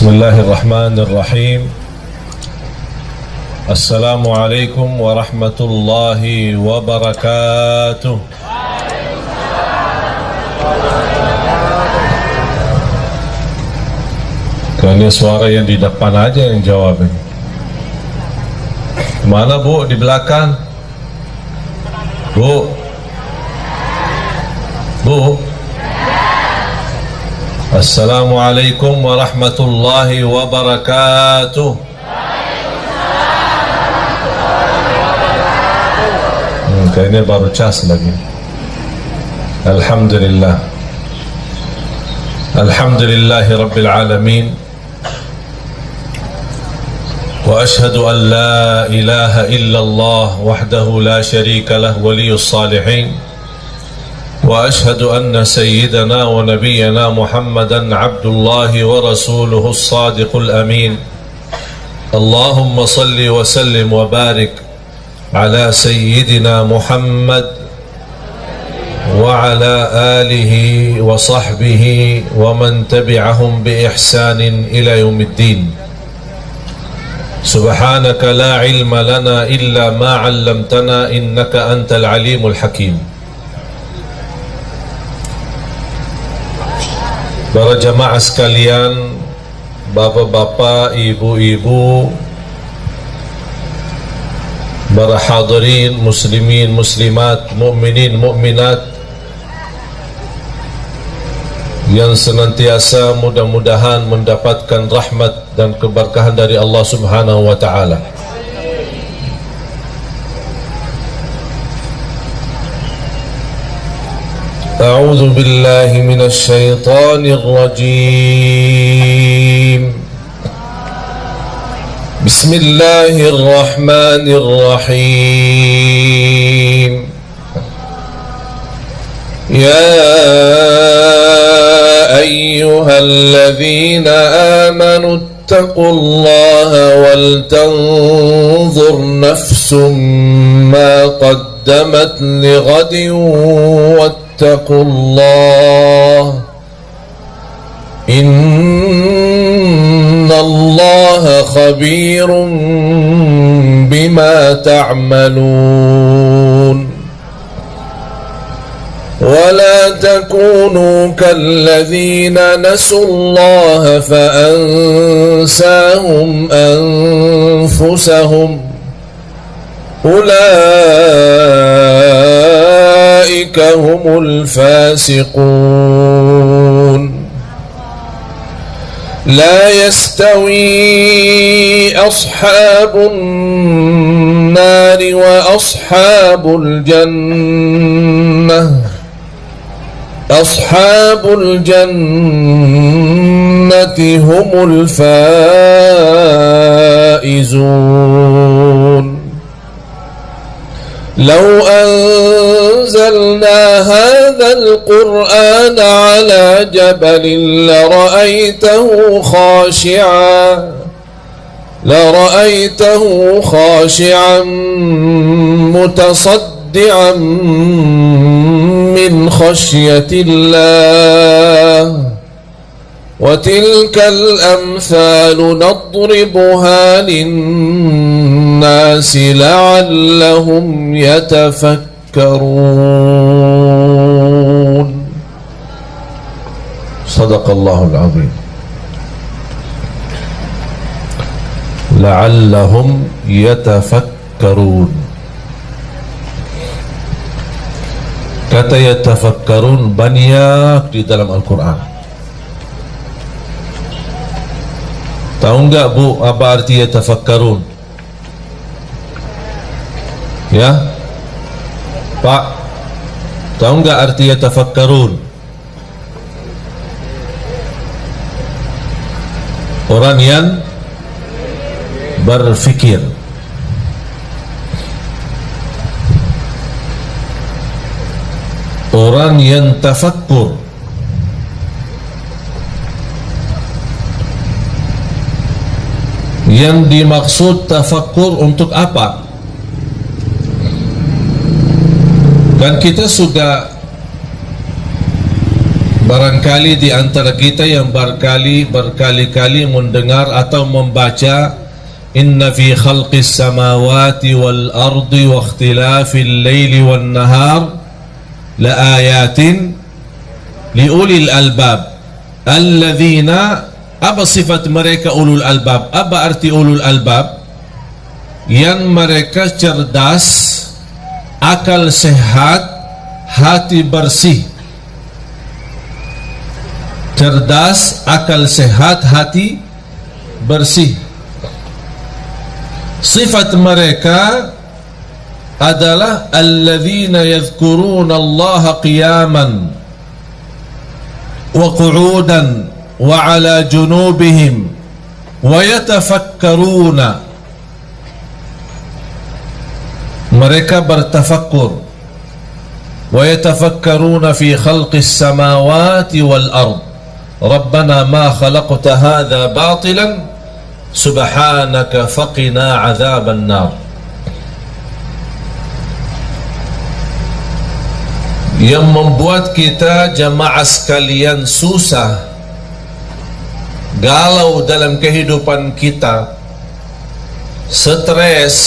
Bismillahirrahmanirrahim. Assalamualaikum warahmatullahi wabarakatuh. Kalian suara yang di depan aja yang jawab ini. Mana Bu? Di belakang? Bu? Bu? Assalamualaikum warahmatullahi wabarakatuh. Kayaknya baru cas lagi. Alhamdulillah. Alhamdulillahi Rabbil Alamin. Wa ashhadu an la ilaha illallah wahdahu la sharika lah waliyus salihin. وأشهد أن سيدنا ونبينا محمدا عبد الله ورسوله الصادق الأمين. اللهم صل وسلم وبارك على سيدنا محمد وعلى آله وصحبه ومن تبعهم بإحسان إلى يوم الدين. سبحانك لا علم لنا إلا ما علمتنا إنك أنت العليم الحكيم. Para jamaah sekalian, bapak-bapak, ibu-ibu, para hadirin, muslimin, muslimat, mukminin, mukminat yang senantiasa mudah-mudahan mendapatkan rahmat dan keberkahan dari Allah Subhanahu wa taala. أعوذ بالله من الشيطان الرجيم. بسم الله الرحمن الرحيم. يا أيها الذين آمنوا اتقوا الله ولتنظر نفس ما قدمت لغد اتقوا الله إن الله خبير بما تعملون. ولا تكونوا كالذين نسوا الله فأنساهم أنفسهم أولئك هم الفاسقون. لا يستوي أصحاب النار وأصحاب الجنة. أصحاب الجنة هم الفائزون. لو أنزلنا هذا القرآن على جبل لرأيته خاشعا متصدعا من خشية الله. وتلك الأمثال نضربها للناس لعلهم يتفكرون. صدق الله العظيم. لعلهم يتفكرون. Kata yatafakkarun banyak di dalam Al-Quran. Tahu enggak Bu apa arti yatafakkarun? Ya Pak, tahu enggak arti yatafakkarun? Orang yang berfikir. Orang yang tafakkur. Yang dimaksud tafakkur untuk apa? Kan kita sudah Barangkali di antara kita yang berkali-kali mendengar atau membaca inna fi khalqis samawati wal ardi wa ikhtilafil laili wan nahar la ayatin li ulil albab alladzina, apa sifat mereka ulul albab? Apa arti ulul albab? Yang mereka cerdas, akal sehat, hati bersih. Cerdas, akal sehat, hati bersih. Sifat mereka adalah alladzina yadhkuruna Allah qiyaman wa qu'udan wa ala junubihim wa yatafakkaruna. Mereka bertafakkur. Wa yatafakkaruna fi khalqis samawati wal ard. Rabbana ma khalaqta hadha batilan subhanaka faqina adzaban nar. Yang membuat kita jamaah sekalian susah, galau dalam kehidupan kita, stres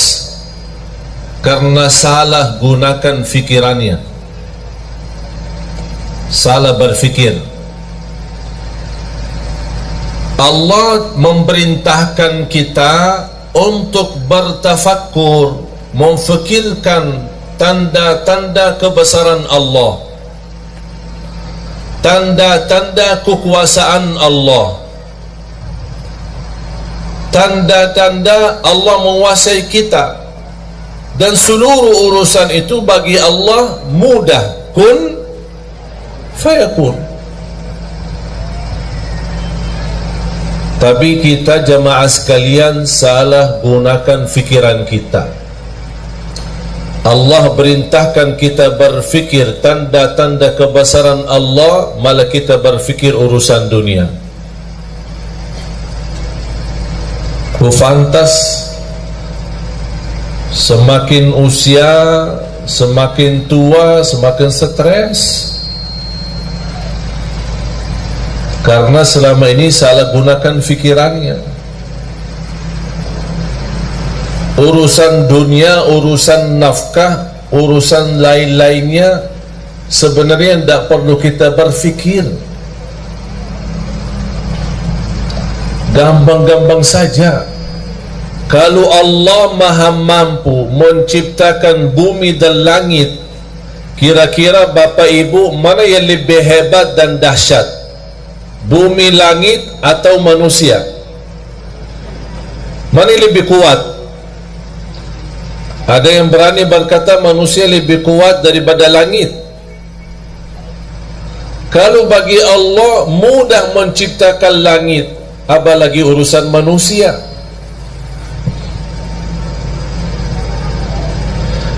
karena salah gunakan fikirannya, salah berfikir. Allah memerintahkan kita untuk bertafakkur, memfikirkan tanda-tanda kebesaran Allah, tanda-tanda kekuasaan Allah, tanda-tanda Allah menguasai kita, dan seluruh urusan itu bagi Allah mudah, kun fayakun. Tapi kita jamaah sekalian salah gunakan fikiran kita. Allah perintahkan kita berfikir tanda-tanda kebesaran Allah, malah kita berfikir urusan dunia. Kufantas semakin usia, semakin tua, semakin stres, karena selama ini salah gunakan fikirannya. Urusan dunia, urusan nafkah, urusan lain-lainnya sebenarnya tidak perlu kita berfikir, gampang-gampang saja. Kalau Allah maha mampu menciptakan bumi dan langit, kira-kira Bapak Ibu mana yang lebih hebat dan dahsyat? Bumi, langit atau manusia? Mana yang lebih kuat? Ada yang berani berkata manusia lebih kuat daripada langit. Kalau bagi Allah mudah menciptakan langit, apalagi urusan manusia.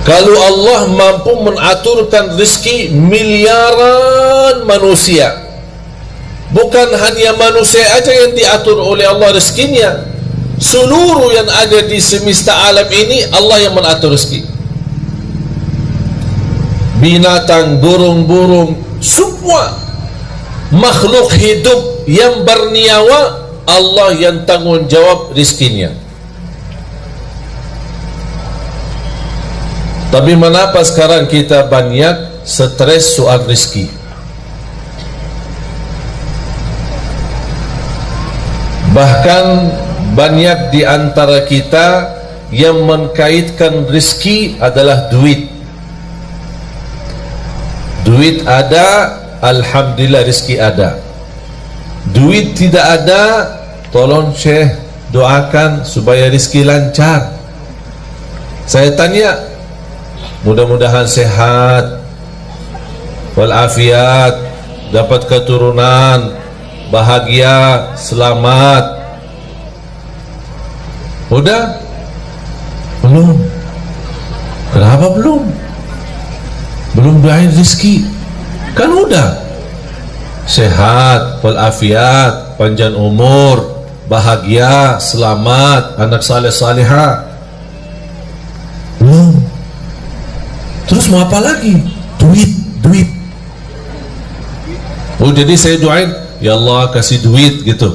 Kalau Allah mampu mengaturkan rezeki miliaran manusia, bukan hanya manusia aja yang diatur oleh Allah rezekinya, seluruh yang ada di semesta alam ini Allah yang mengatur rezeki. Binatang, burung-burung, semua makhluk hidup yang bernyawa, Allah yang tanggung jawab rezekinya. Tapi mengapa sekarang kita banyak stres soal rezeki? Bahkan banyak di antara kita yang mengkaitkan rezeki adalah duit. Duit ada, alhamdulillah rezeki ada. Duit tidak ada, tolong Syekh doakan supaya rezeki lancar. Saya tanya, mudah-mudahan sehat walafiat, dapat keturunan, bahagia, selamat. Udah? Belum. Kenapa belum? Belum doain rezeki. Kan udah. Sehat, walafiat, panjang umur, bahagia, selamat, anak saleh salihah. Belum. Terus mau apa lagi? Duit. Oh, jadi saya doain, ya Allah kasih duit gitu.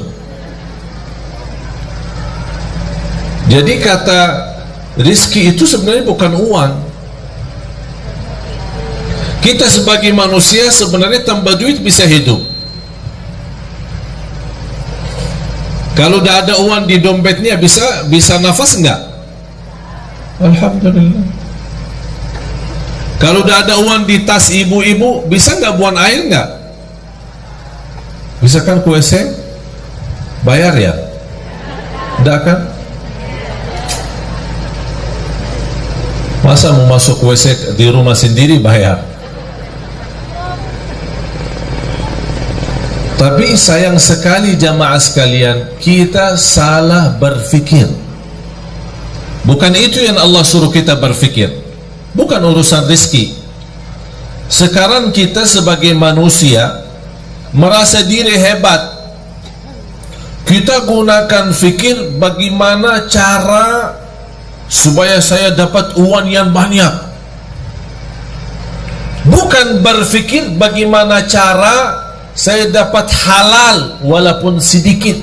Jadi kata rizki itu sebenarnya bukan uang. Kita sebagai manusia sebenarnya tanpa duit bisa hidup. Kalau tidak ada uang di dompetnya bisa nafas enggak? Alhamdulillah. Kalau tidak ada uang di tas ibu-ibu, bisa enggak buang air enggak? Bisa kan ke WC? Bayar ya? Enggak kan? Masa mau masuk WC di rumah sendiri bayar? Tapi sayang sekali jamaah sekalian, kita salah berfikir. Bukan itu yang Allah suruh kita berfikir. Bukan urusan rezeki. Sekarang kita sebagai manusia merasa diri hebat. Kita gunakan fikir bagaimana cara supaya saya dapat uang yang banyak. Bukan berfikir bagaimana cara saya dapat halal walaupun sedikit.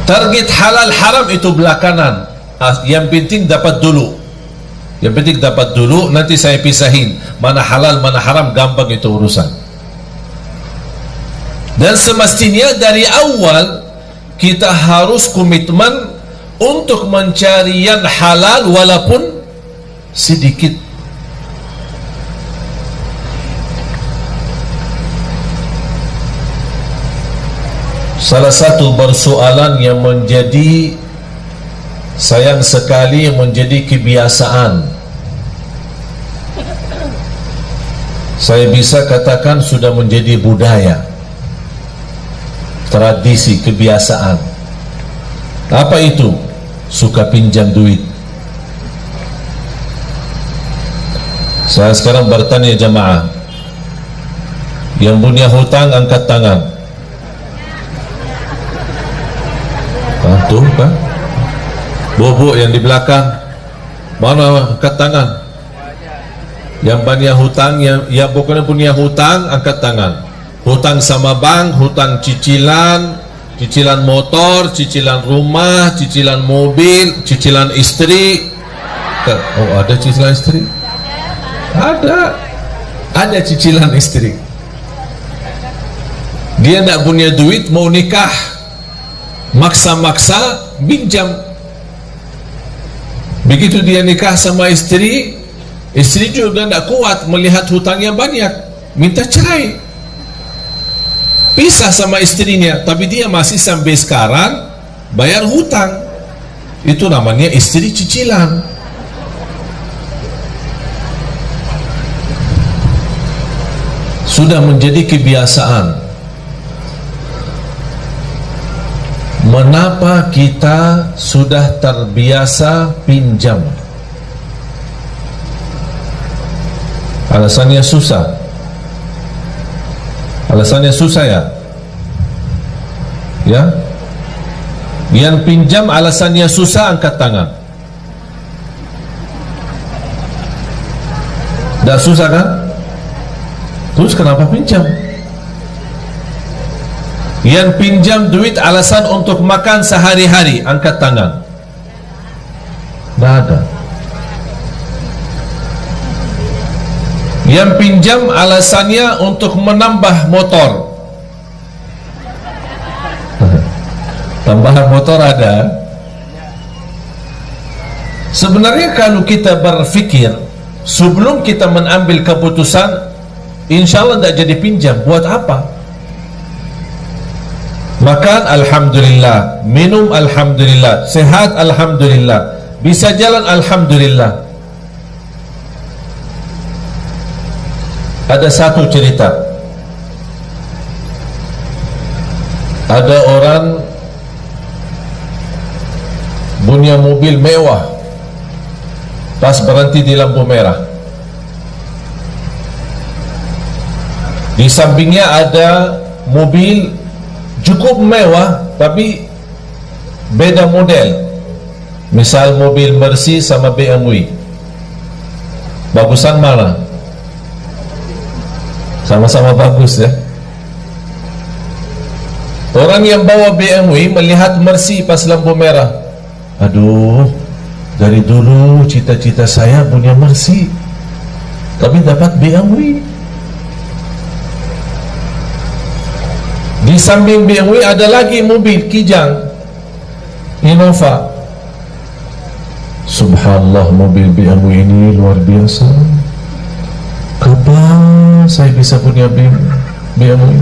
Target halal haram itu belakangan. Yang penting dapat dulu. Yang penting dapat dulu, nanti saya pisahin mana halal mana haram, gampang itu urusan. Dan semestinya dari awal kita harus komitmen untuk mencari yang halal walaupun sedikit. Salah satu persoalan yang menjadi sayang sekali menjadi kebiasaan, saya bisa katakan sudah menjadi budaya, tradisi, kebiasaan. Apa itu? Suka pinjam duit. Saya sekarang bertanya jamaah, yang punya hutang angkat tangan. Tuh kan, bobo yang di belakang, mana angkat tangan? Yang banyak hutang, yang bukan punya hutang angkat tangan. Hutang sama bank, hutang cicilan, cicilan motor, cicilan rumah, cicilan mobil, cicilan istri. Oh, ada cicilan istri? Ada cicilan istri. Dia tidak punya duit, mau nikah, maksa-maksa pinjam. Begitu dia nikah sama istri, istri juga tidak kuat melihat hutangnya banyak, minta cerai, pisah sama istrinya. Tapi dia masih sampai sekarang bayar hutang. Itu namanya istri cicilan. Sudah menjadi kebiasaan. Mengapa kita sudah terbiasa pinjam? Alasannya susah. Alasannya susah ya? Ya? Yang pinjam alasannya susah angkat tangan. Dah susah kan? Terus kenapa pinjam? Yang pinjam duit alasan untuk makan sehari-hari, angkat tangan. Tidak ada. Yang pinjam alasannya untuk menambah motor. Tambahan motor ada. Sebenarnya kalau kita berfikir sebelum kita mengambil keputusan, insya Allah tidak jadi pinjam. Buat apa? Makan alhamdulillah, minum alhamdulillah, sehat alhamdulillah, bisa jalan alhamdulillah. Ada satu cerita, ada orang punya mobil mewah, pas berhenti di lampu merah, di sampingnya ada mobil cukup mewah tapi beda model. Misal mobil Mercy sama BMW, bagusan mana? Sama-sama bagus ya. Orang yang bawa BMW melihat Mercy pas lampu merah, aduh, dari dulu cita-cita saya punya Mercy, tapi dapat BMW. Di samping BMW ada lagi mobil Kijang, Innova. Subhanallah, mobil BMW ini luar biasa. Kapan saya bisa punya BMW?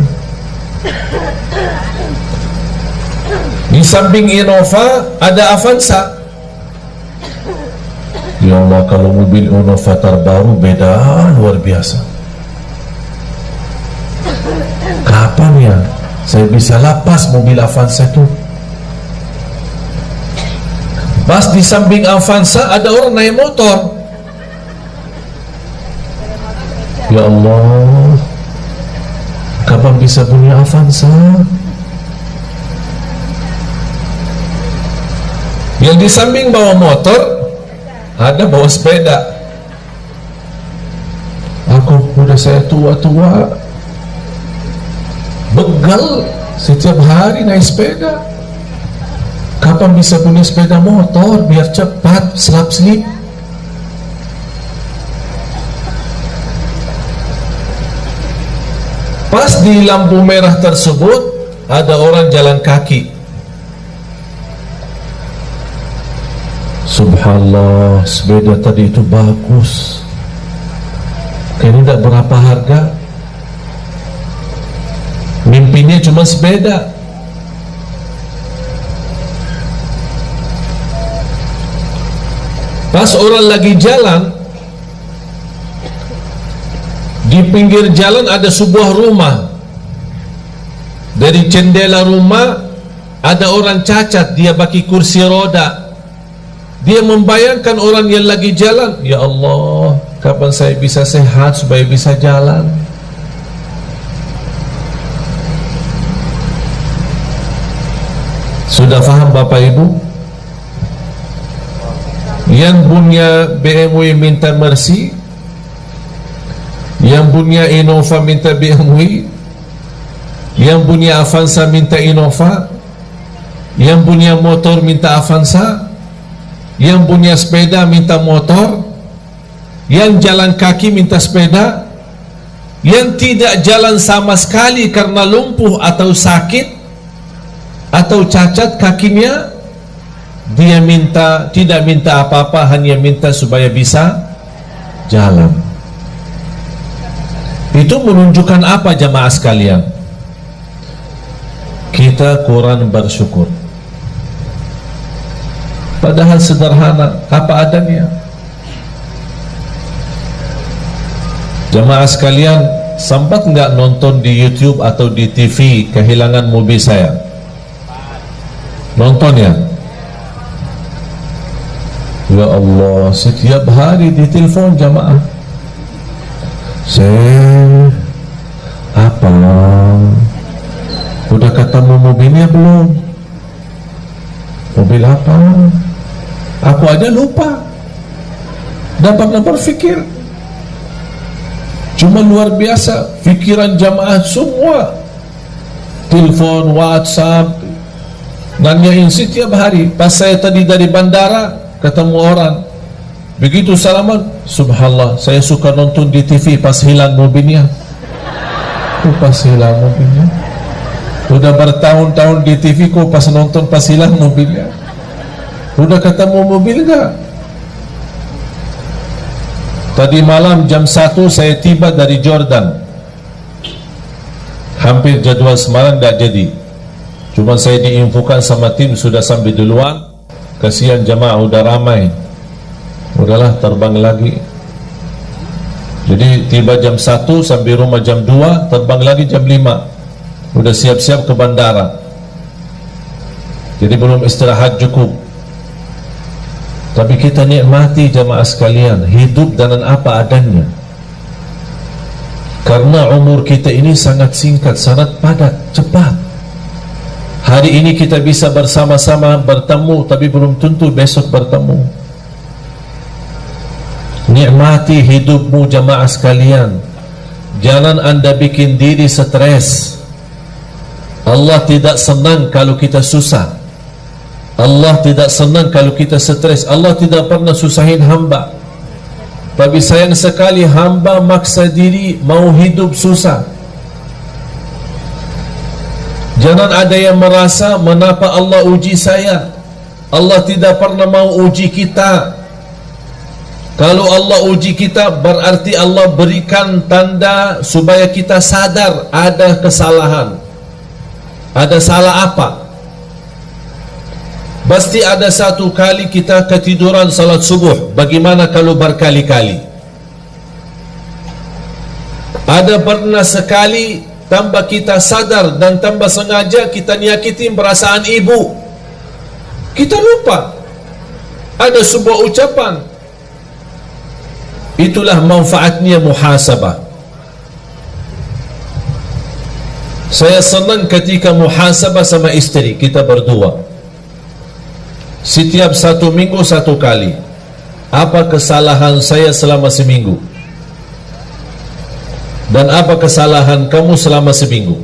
Di samping Innova ada Avanza. Ya Allah, kalau mobil Innova terbaru beda luar biasa. Kapan ya saya bisa lapas mobil Avanza itu? Pas di samping Avanza ada orang naik motor. Ya Allah, kapan bisa punya Avanza? Yang di samping bawa motor ada bawa sepeda. Aku udah saya tua-tua, begal setiap hari naik sepeda. Kapan bisa punya sepeda motor biar cepat selap-selip? Pas di lampu merah tersebut ada orang jalan kaki. Subhanallah, sepeda tadi itu bagus. Kayaknya tidak berapa harga. Mimpinya cuma sepeda. Pas orang lagi jalan, di pinggir jalan ada sebuah rumah. Dari jendela rumah ada orang cacat, dia pakai kursi roda. Dia membayangkan orang yang lagi jalan, ya Allah, kapan saya bisa sehat supaya bisa jalan? Sudah faham Bapak Ibu? Yang punya BMW minta Mercy, yang punya Innova minta BMW, yang punya Avanza minta Innova, yang punya motor minta Avanza, yang punya sepeda minta motor, yang jalan kaki minta sepeda, yang tidak jalan sama sekali karena lumpuh atau sakit atau cacat kakinya, dia minta, tidak minta apa-apa, hanya minta supaya bisa jalan. Itu menunjukkan apa jamaah sekalian? Kita kurang bersyukur. Padahal sederhana, apa adanya. Jamaah sekalian, sempat nggak nonton di YouTube atau di TV Kehilangan Mobil Saya? Nonton ya? Ya Allah, setiap hari di telepon jamaah. Apa? Udah ketemu mobilnya belum? Mobil apa? Aku aja lupa. Dapat berpikir. Cuma luar biasa pikiran jamaah semua. Telepon, WhatsApp, nanyain setiap hari. Pas saya tadi dari bandara ketemu orang, begitu salaman, subhanallah, saya suka nonton di TV pas hilang mobilnya. Pas hilang mobilnya. Udah bertahun-tahun di TV kok pas nonton pas hilang mobilnya. Udah ketemu mobil gak? Tadi malam jam 1 saya tiba dari Jordan. Hampir jadwal semalam tidak jadi. Cuma saya diinfokan sama tim sudah sampai duluan. Kasihan jamaah udah ramai. Udahlah terbang lagi. Jadi tiba jam 1 sampai rumah jam 2, terbang lagi jam 5. Udah siap-siap ke bandara. Jadi belum istirahat cukup. Tapi kita nikmati jamaah sekalian, hidup dengan apa adanya. Karena umur kita ini sangat singkat, sangat padat, cepat. Hari ini kita bisa bersama-sama bertemu, tapi belum tentu besok bertemu. Nikmati hidupmu jamaah sekalian. Jangan anda bikin diri stres. Allah tidak senang kalau kita susah. Allah tidak senang kalau kita stres. Allah tidak pernah susahin hamba. Tapi sayang sekali hamba maksa diri mau hidup susah. Jangan ada yang merasa mengapa Allah uji saya. Allah tidak pernah mau uji kita. Kalau Allah uji kita berarti Allah berikan tanda supaya kita sadar ada kesalahan. Ada salah apa? Pasti ada satu kali kita ketiduran salat subuh. Bagaimana kalau berkali-kali? Ada pernah sekali tanpa kita sadar dan tanpa sengaja kita nyakitin perasaan ibu. Kita lupa. Ada sebuah ucapan. Itulah manfaatnya muhasabah. Saya senang ketika muhasabah sama istri kita berdua. Setiap 1 minggu 1 kali. Apa kesalahan saya selama seminggu? Dan apa kesalahan kamu selama seminggu?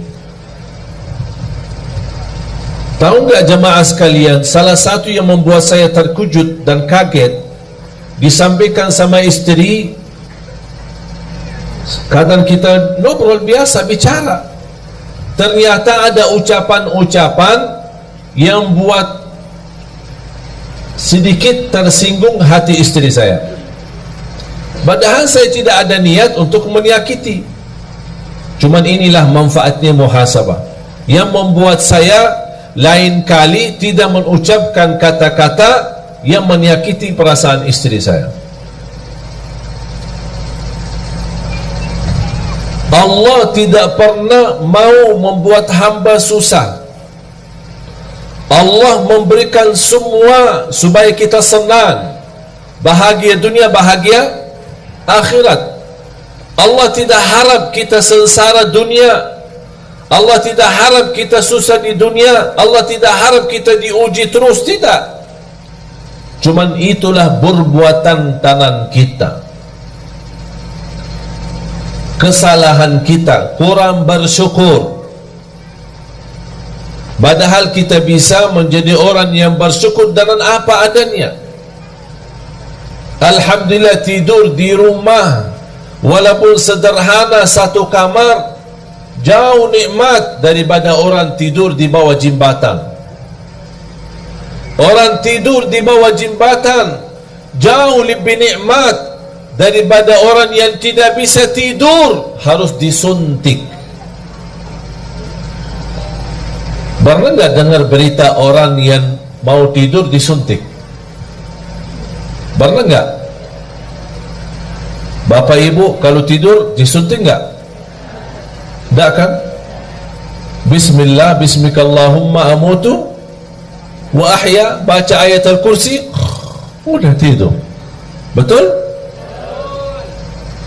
Tahu enggak jemaah sekalian, salah satu yang membuat saya terkejut dan kaget, disampaikan sama istri, kadang kita ngobrol biasa bicara, ternyata ada ucapan-ucapan yang buat sedikit tersinggung hati istri saya. Padahal saya tidak ada niat untuk menyakiti. Cuman inilah manfaatnya muhasabah yang membuat saya lain kali tidak mengucapkan kata-kata yang menyakiti perasaan istri saya. Allah tidak pernah mau membuat hamba susah. Allah memberikan semua supaya kita senang, bahagia dunia, bahagia akhirat. Allah tidak harap kita sengsara dunia. Allah tidak harap kita susah di dunia. Allah tidak harap kita diuji terus, tidak. Cuman itulah perbuatan tangan kita, kesalahan kita, kurang bersyukur. Padahal kita bisa menjadi orang yang bersyukur dengan apa adanya. Alhamdulillah tidur di rumah walaupun sederhana 1 kamar jauh nikmat daripada orang tidur di bawah jembatan. Orang tidur di bawah jembatan jauh lebih nikmat daripada orang yang tidak bisa tidur harus disuntik. Pernah nggak dengar berita orang yang mau tidur disuntik? Pernah nggak? Bapak ibu kalau tidur disuntik nggak? Nggak kan? Bismillah, bismikallahumma amutu wa ahya, baca ayat al-kursi, udah tidur. Betul?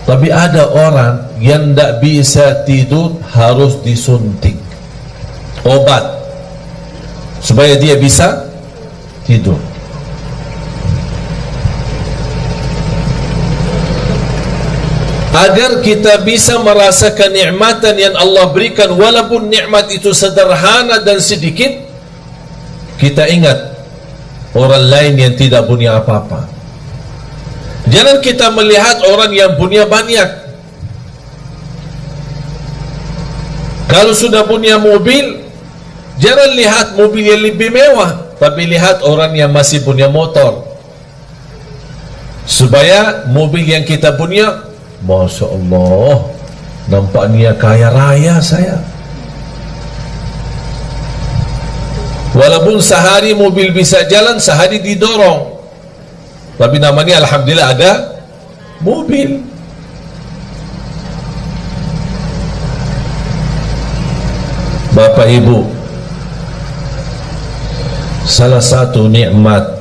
Tapi ada orang yang tidak bisa tidur harus disuntik obat supaya dia bisa tidur. Agar kita bisa merasakan nikmatan yang Allah berikan, walaupun nikmat itu sederhana dan sedikit, kita ingat orang lain yang tidak punya apa-apa. Jangan kita melihat orang yang punya banyak. Kalau sudah punya mobil, jangan lihat mobil yang lebih mewah, tapi lihat orang yang masih punya motor. Supaya mobil yang kita punya, Masya Allah, nampaknya kaya raya saya. Walaupun sehari mobil bisa jalan, sehari didorong, tapi namanya alhamdulillah ada mobil. Bapak ibu, salah satu nikmat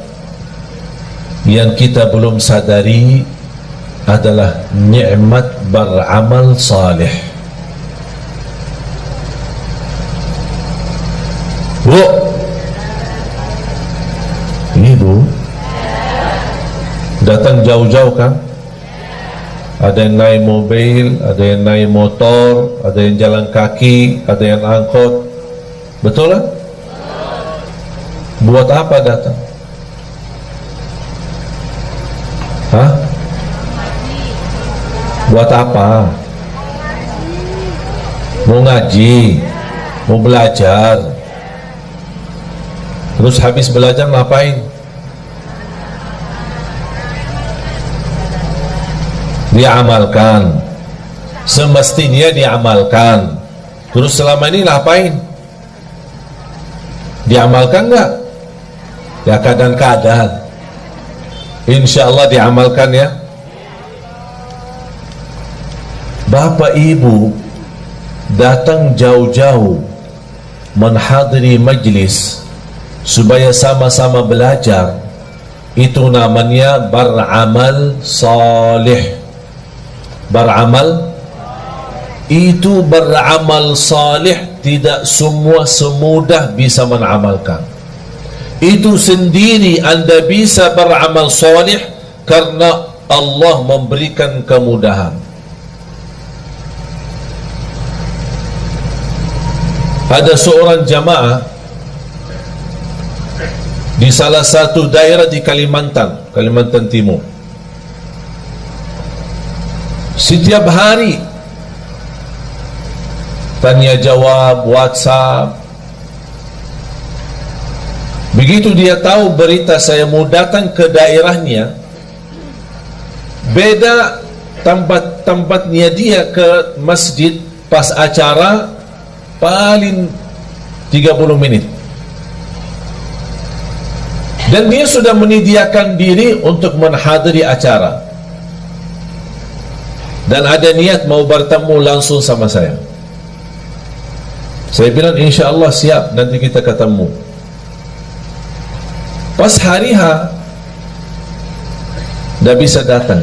yang kita belum sadari adalah nikmat beramal saleh. Bu, ibu datang jauh-jauh kan? Ada yang naik mobil, ada yang naik motor, ada yang jalan kaki, ada yang angkot. Betul kan? Buat apa datang? Hah? Buat apa? Mau ngaji, mau belajar. Terus habis belajar ngapain? Diamalkan. Semestinya diamalkan. Terus selama ini ngapain? Diamalkan enggak? Ya kadang-kadang. Insya Allah diamalkan ya. Bapak Ibu datang jauh-jauh menghadiri majlis supaya sama-sama belajar, itu namanya beramal salih. Beramal itu beramal salih, tidak semua semudah bisa mengamalkan. Itu sendiri Anda bisa beramal salih karena Allah memberikan kemudahan. Ada seorang jamaah di salah satu daerah di Kalimantan Timur. Setiap hari tanya jawab, WhatsApp. Begitu dia tahu berita saya mau datang ke daerahnya, beda tempatnya dia ke masjid pas acara paling 30 menit. Dan dia sudah menyediakan diri untuk menghadiri acara. Dan ada niat mau bertemu langsung sama saya. Saya bilang insya Allah siap, nanti kita ketemu. Pas hari H dah bisa datang.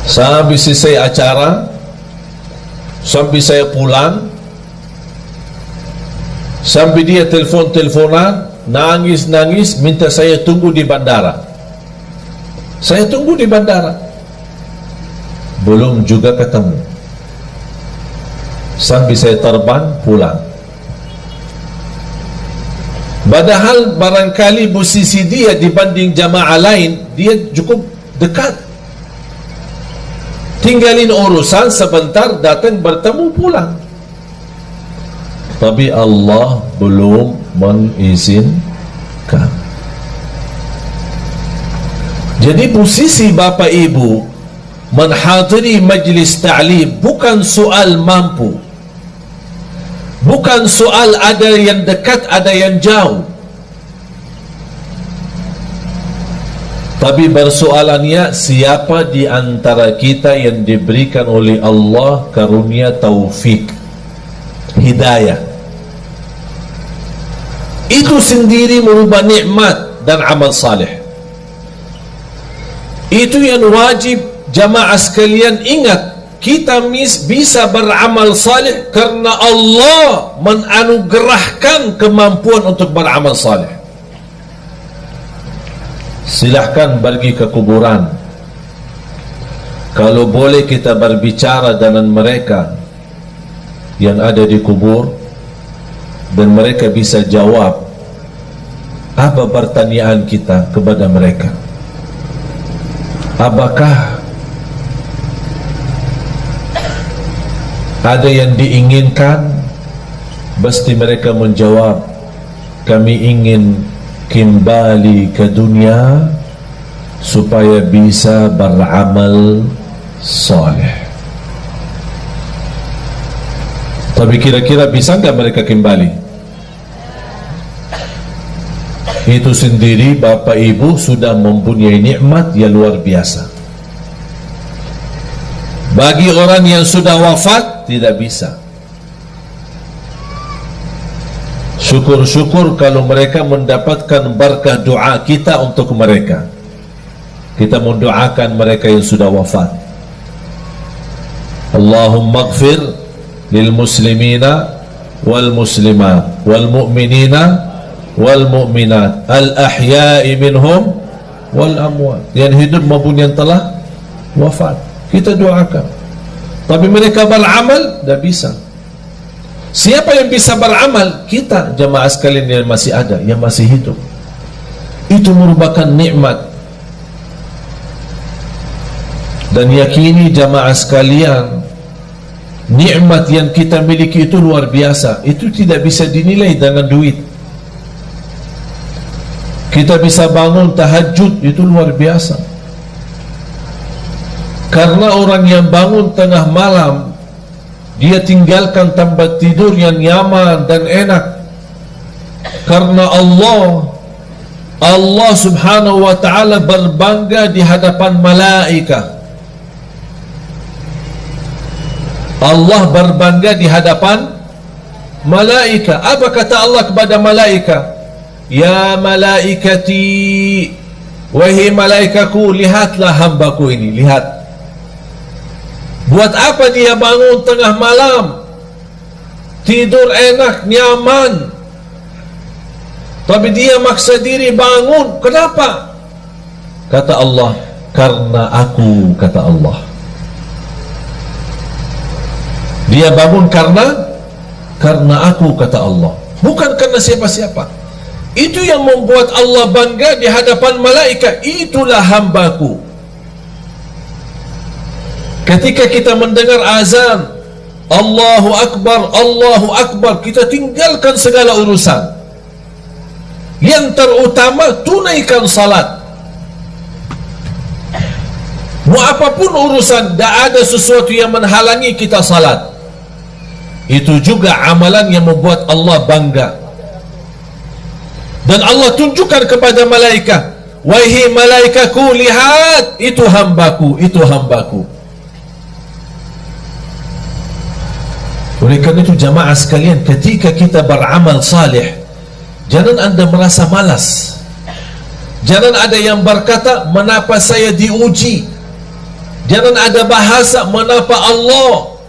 Sampai selesai acara, sampai saya pulang, sampai dia telefon-teleponan, nangis-nangis, minta saya tunggu di bandara. Saya tunggu di bandara, belum juga ketemu. Sampai saya terbang pulang. Padahal barangkali posisi dia dibanding jamaah lain, dia cukup dekat. Tinggalin urusan sebentar, datang bertemu pulang. Tapi Allah belum mengizinkan. Jadi posisi Bapak Ibu menghadiri majlis ta'lim bukan soal mampu, bukan soal ada yang dekat ada yang jauh, tapi persoalannya siapa di antara kita yang diberikan oleh Allah karunia taufik, hidayah. Itu sendiri merubah nikmat dan amal saleh. Itu yang wajib jamaah sekalian ingat. Kita bisa beramal saleh karena Allah menanugerahkan kemampuan untuk beramal saleh. Silahkan pergi ke kuburan. Kalau boleh kita berbicara dengan mereka yang ada di kubur, dan mereka bisa jawab apa pertanyaan kita kepada mereka. Apakah ada yang diinginkan? Pasti mereka menjawab, kami ingin kembali ke dunia supaya bisa beramal soleh. Tapi kira-kira bisa nggak mereka kembali? Itu sendiri Bapak Ibu sudah mempunyai nikmat yang luar biasa. Bagi orang yang sudah wafat tidak bisa. Syukur-syukur kalau mereka mendapatkan berkah doa kita untuk mereka. Kita mendoakan mereka yang sudah wafat. Allahumma ighfir lil muslimina wal muslimat wal mu'minina wal mu'minat al ahya'i minhum wal amwat, yang hidup maupun yang telah wafat. Kita doakan. Tapi mereka beramal, tidak bisa. Siapa yang bisa beramal? Kita, jamaah sekalian yang masih ada, yang masih hidup. Itu merupakan nikmat. Dan yakini jamaah sekalian, nikmat yang kita miliki itu luar biasa. Itu tidak bisa dinilai dengan duit. Kita bisa bangun tahajud, itu luar biasa. Karena orang yang bangun tengah malam, dia tinggalkan tempat tidur yang nyaman dan enak. Karena Allah subhanahu wa ta'ala berbangga di hadapan malaikat. Allah berbangga di hadapan malaikat. Apa kata Allah kepada malaikat? Ya malaikati, wahai malaikatku, lihatlah hambaku ini, lihat. Buat apa dia bangun tengah malam, tidur enak, nyaman, tapi dia maksa diri bangun? Kenapa? Kata Allah, karena aku, kata Allah. Dia bangun karena aku, kata Allah, bukan karena siapa-siapa. Itu yang membuat Allah bangga di hadapan malaikat. Itulah hambaku. Ketika kita mendengar azan, Allahu Akbar, Allahu Akbar, kita tinggalkan segala urusan. Yang terutama, tunaikan salat. Mau apapun urusan, tidak ada sesuatu yang menghalangi kita salat. Itu juga amalan yang membuat Allah bangga. Dan Allah tunjukkan kepada malaikat, wahai malaikatku, lihat, itu hambaku, itu hambaku. Oleh karena itu jamaah sekalian, ketika kita beramal salih, jangan anda merasa malas. Jangan ada yang berkata, mengapa saya diuji? Jangan ada bahasa, mengapa Allah?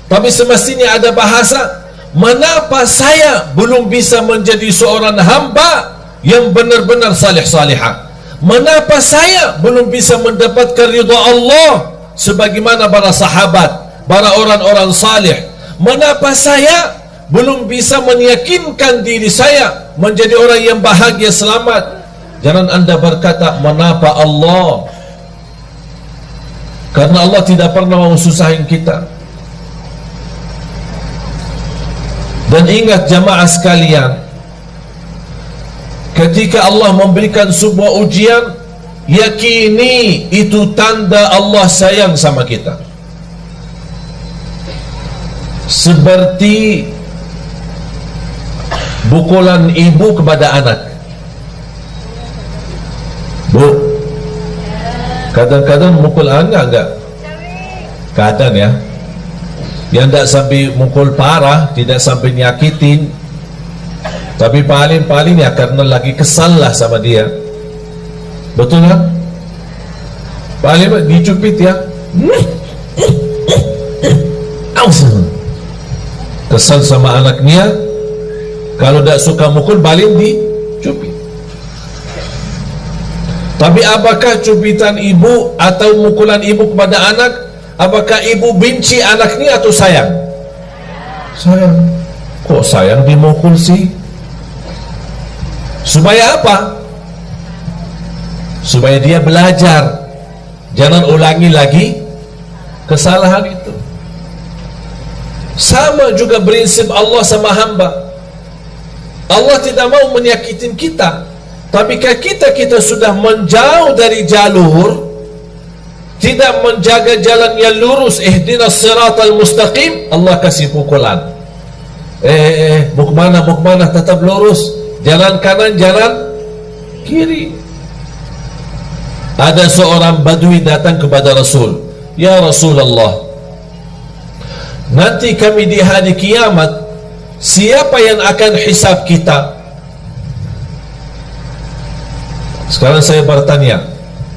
Tapi semestinya ada bahasa, mengapa saya belum bisa menjadi seorang hamba yang benar-benar salih-salihah? Mengapa saya belum bisa mendapatkan ridha Allah sebagaimana para sahabat, para orang-orang salih? Mengapa saya belum bisa meyakinkan diri saya menjadi orang yang bahagia, selamat? Jangan anda berkata, mengapa Allah? Karena Allah tidak pernah mau susahin kita. Dan ingat jamaah sekalian, ketika Allah memberikan sebuah ujian, yakini itu tanda Allah sayang sama kita. Seperti pukulan ibu kepada anak. Bu, kadang-kadang mukul anak enggak? Kadang ya. Yang tidak sampai mukul parah, tidak sampai nyakitin, tapi paling-paling ya karena lagi kesal lah sama dia. Betul kan? Paling dicupit ya, kesal sama anaknya. Kalau tidak suka mukul, paling dicupit. Tapi apakah cupitan ibu atau mukulan ibu kepada anak, apakah ibu benci anaknya atau sayang? Sayang. Kok sayang dimukul sih? Supaya apa? Supaya dia belajar, jangan ulangi lagi kesalahan itu. Sama juga prinsip Allah sama hamba. Allah tidak mau menyakitin kita, tapi kalau kita sudah menjauh dari jalur, tidak menjaga jalan yang lurus, ihdinas siratal mustaqim, Allah kasih pukulan. Mau kemana, tetap lurus, jalan kanan, jalan kiri. Ada seorang badui datang kepada Rasul, ya Rasulullah, nanti kami di hari kiamat, siapa yang akan hisab kita? Sekarang saya bertanya,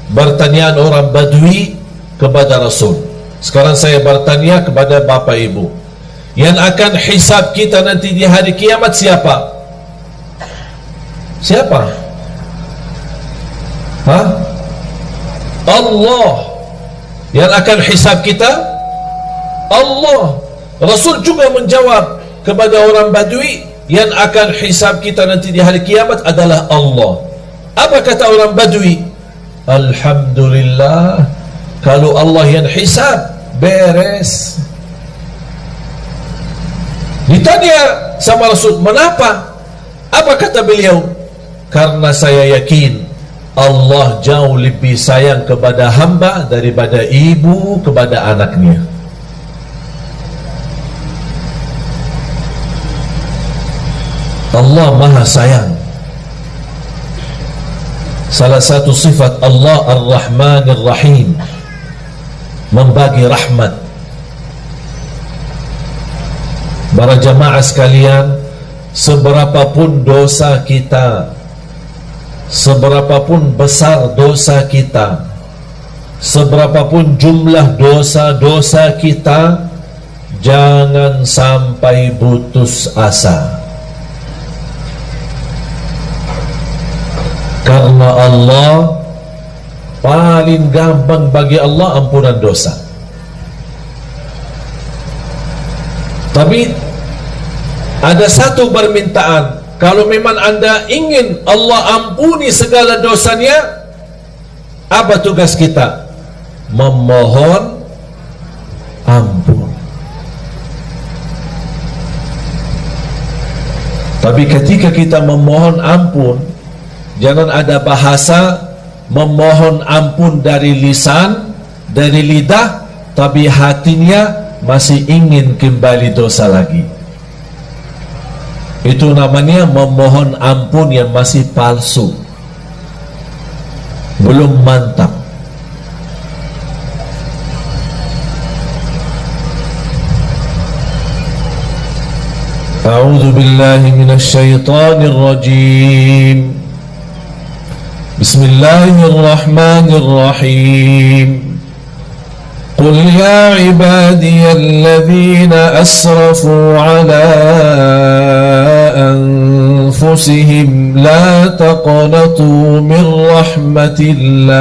pertanyaan orang badui kepada Rasul. Sekarang saya bertanya kepada bapak ibu, yang akan hisab kita nanti di hari kiamat siapa? Siapa? Allah yang akan hisab kita. Allah. Rasul juga menjawab kepada orang Badui, yang akan hisab kita nanti di hari kiamat adalah Allah. Apa kata orang Badui? Alhamdulillah, kalau Allah yang hisab, beres. Ditanya sama Rasul, "Mengapa?" Apa kata beliau? "Karena saya yakin Allah jauh lebih sayang kepada hamba daripada ibu kepada anaknya." Allah Maha Sayang. Salah satu sifat Allah Ar-Rahman Ar-Rahim, membagi rahmat. Para jamaah sekalian, seberapapun dosa kita, seberapapun besar dosa kita, seberapapun jumlah dosa-dosa kita, jangan sampai putus asa. Karena Allah paling gampang bagi Allah ampunan dosa. Tapi ada satu permintaan, kalau memang anda ingin Allah ampuni segala dosanya, apa tugas kita? Memohon ampun. Tapi ketika kita memohon ampun, jangan ada bahasa memohon ampun dari lisan, dari lidah, tapi hatinya masih ingin kembali dosa lagi. Itu namanya memohon ampun yang masih palsu, belum mantap. A'udzu billahi minasy syaithanir rajim. Bismillahirrahmanirrahim. Qul ya ibadiyalladzina asrafu ala anfusihim la taqnatu min rahmatillah.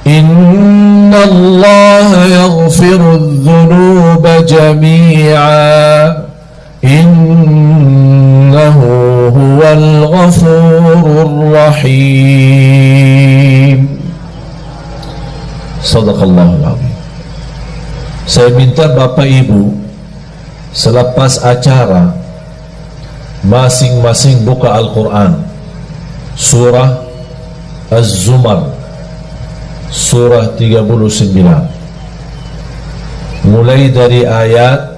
Innallaha yaghfirudz dzunuba jami'a. Innahu huwal ghafurur rahim. Sadaqallahul azim. Saya minta Bapak Ibu selepas acara masing-masing buka Al-Quran, surah Az-Zumar, surah 39, mulai dari ayat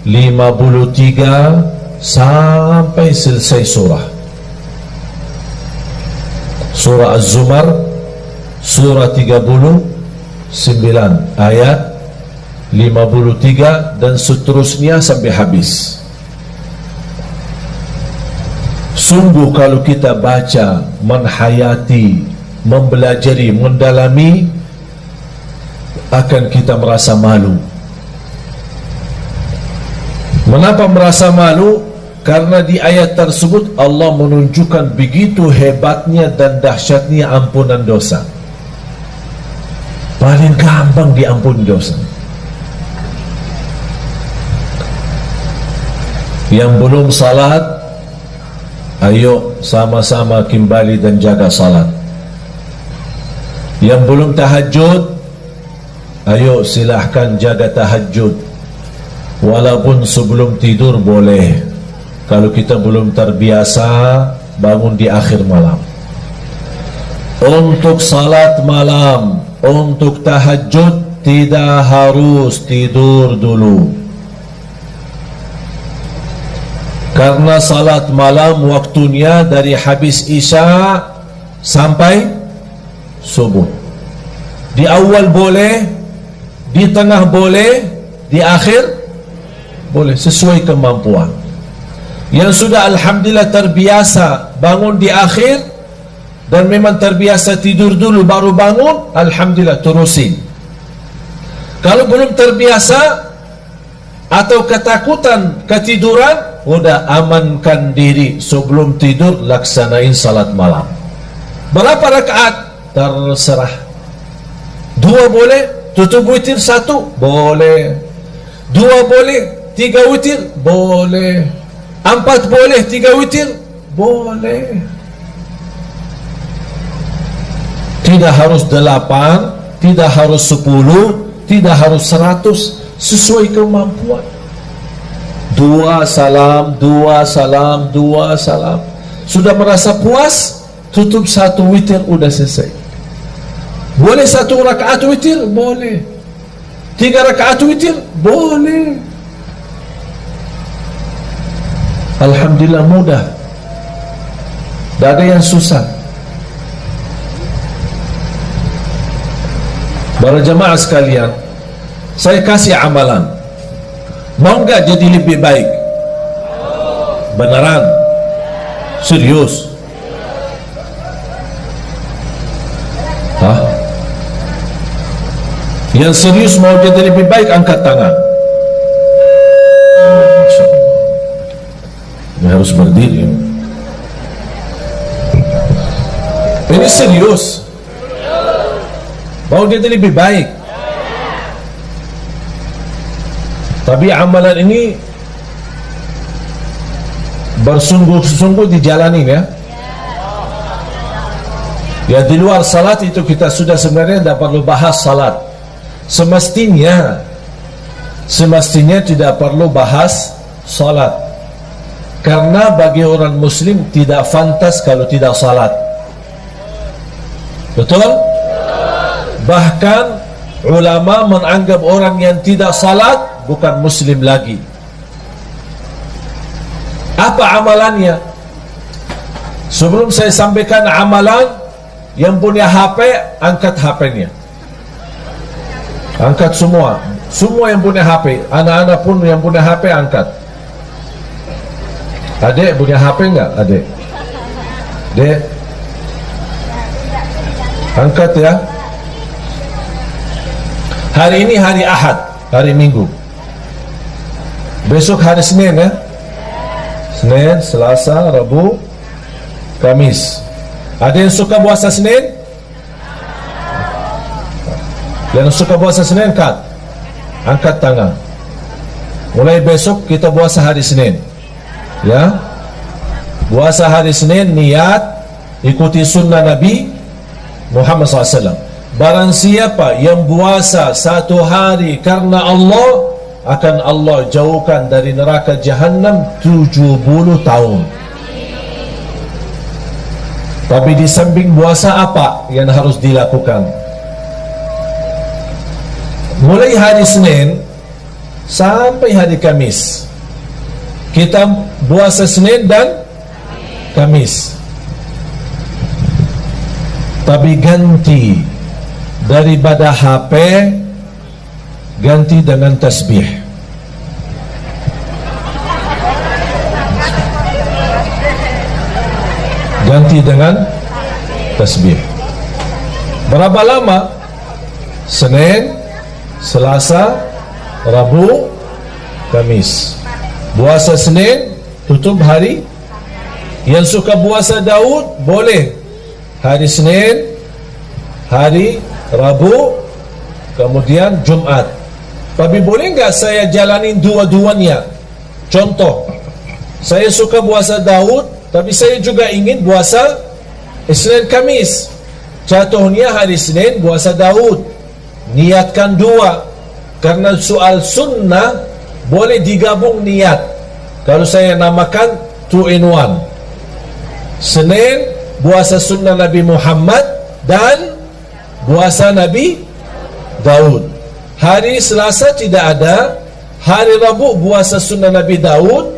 53 sampai selesai surah. Surah Az-Zumar, surah 39 ayat 53 dan seterusnya sampai habis. Sungguh kalau kita baca, menhayati, mempelajari, mendalami, akan kita merasa malu. Mengapa merasa malu? Karena di ayat tersebut Allah menunjukkan begitu hebatnya dan dahsyatnya ampunan dosa. Paling gampang diampuni dosa. Yang belum salat, ayo sama-sama kembali dan jaga salat. Yang belum tahajud, ayo silahkan jaga tahajud. Walaupun sebelum tidur boleh, kalau kita belum terbiasa bangun di akhir malam. Untuk salat malam, untuk tahajud tidak harus tidur dulu, karena salat malam waktunya dari habis isya sampai subuh. Di awal boleh, di tengah boleh, di akhir boleh, sesuai kemampuan. Yang sudah alhamdulillah terbiasa bangun di akhir dan memang terbiasa tidur dulu baru bangun, alhamdulillah terusin. Kalau belum terbiasa atau ketakutan ketiduran, udah amankan diri sebelum tidur, laksanain salat malam. Berapa rakaat? Terserah. 2 boleh, tutup witir 1 boleh, 2 boleh, 3 witir boleh, 4 boleh, 3 witir boleh. Tidak harus 8, tidak harus 10, tidak harus 100, sesuai kemampuan. 2 salam, 2 salam, 2 salam. Sudah merasa puas, tutup 1 witir, udah selesai. Boleh 1 rakaat witir? Boleh. 3 rakaat witir? Boleh. Alhamdulillah mudah. Tidak ada yang susah. Para jemaah sekalian, saya kasih amalan. Mau enggak jadi lebih baik? Beneran? Serius? Hah? Yang serius mau jadi lebih baik, angkat tangan. Masya Allah. Ini harus berdiri. Ini serius. Mau dia jadi lebih baik. Tapi amalan ini bersungguh-sungguh dijalani ya. Ya, di luar salat itu kita sudah sebenarnya tidak perlu bahas salat. Semestinya tidak perlu bahas salat. Karena bagi orang muslim tidak fantas kalau tidak salat. Betul? Bahkan ulama menganggap orang yang tidak salat bukan muslim lagi. Apa amalannya? Sebelum saya sampaikan amalan, yang punya HP, angkat HP-nya. Angkat semua. Semua yang punya HP. Anak-anak pun yang punya HP, angkat. Adik punya HP enggak? Adik? Dek? Angkat ya. Hari ini hari Ahad, hari Minggu. Besok hari Senin ya. Senin, Selasa, Rabu, Kamis. Ada yang suka puasa Senin? Yang suka puasa Senin, angkat tangan. Mulai besok kita puasa hari Senin. Ya. Puasa hari Senin, niat ikuti sunnah Nabi Muhammad SAW. Barang siapa yang puasa 1 hari karena Allah, akan Allah jauhkan dari neraka Jahannam 70 tahun. Tapi di samping puasa apa yang harus dilakukan? Mulai hari Senin sampai hari Kamis, kita puasa Senin dan Kamis. Tapi ganti daripada HP, ganti dengan tasbih. Ganti dengan tasbih. Berapa lama? Senin, Selasa, Rabu, Kamis. Puasa Senin, tutup hari. Yang suka puasa Daud, boleh hari Senin, hari Rabu, kemudian Jumat. Tapi boleh nggak saya jalanin dua-duanya? Contoh, saya suka puasa Daud, tapi saya juga ingin puasa Isnin Kamis. Jatuhnya hari Senin puasa Daud. Niatkan 2. Karena soal sunnah boleh digabung niat. Kalau saya namakan 2 in 1. Senin puasa sunnah Nabi Muhammad dan puasa Nabi Daud. Hari Selasa tidak ada. Hari Rabu puasa sunnah Nabi Daud.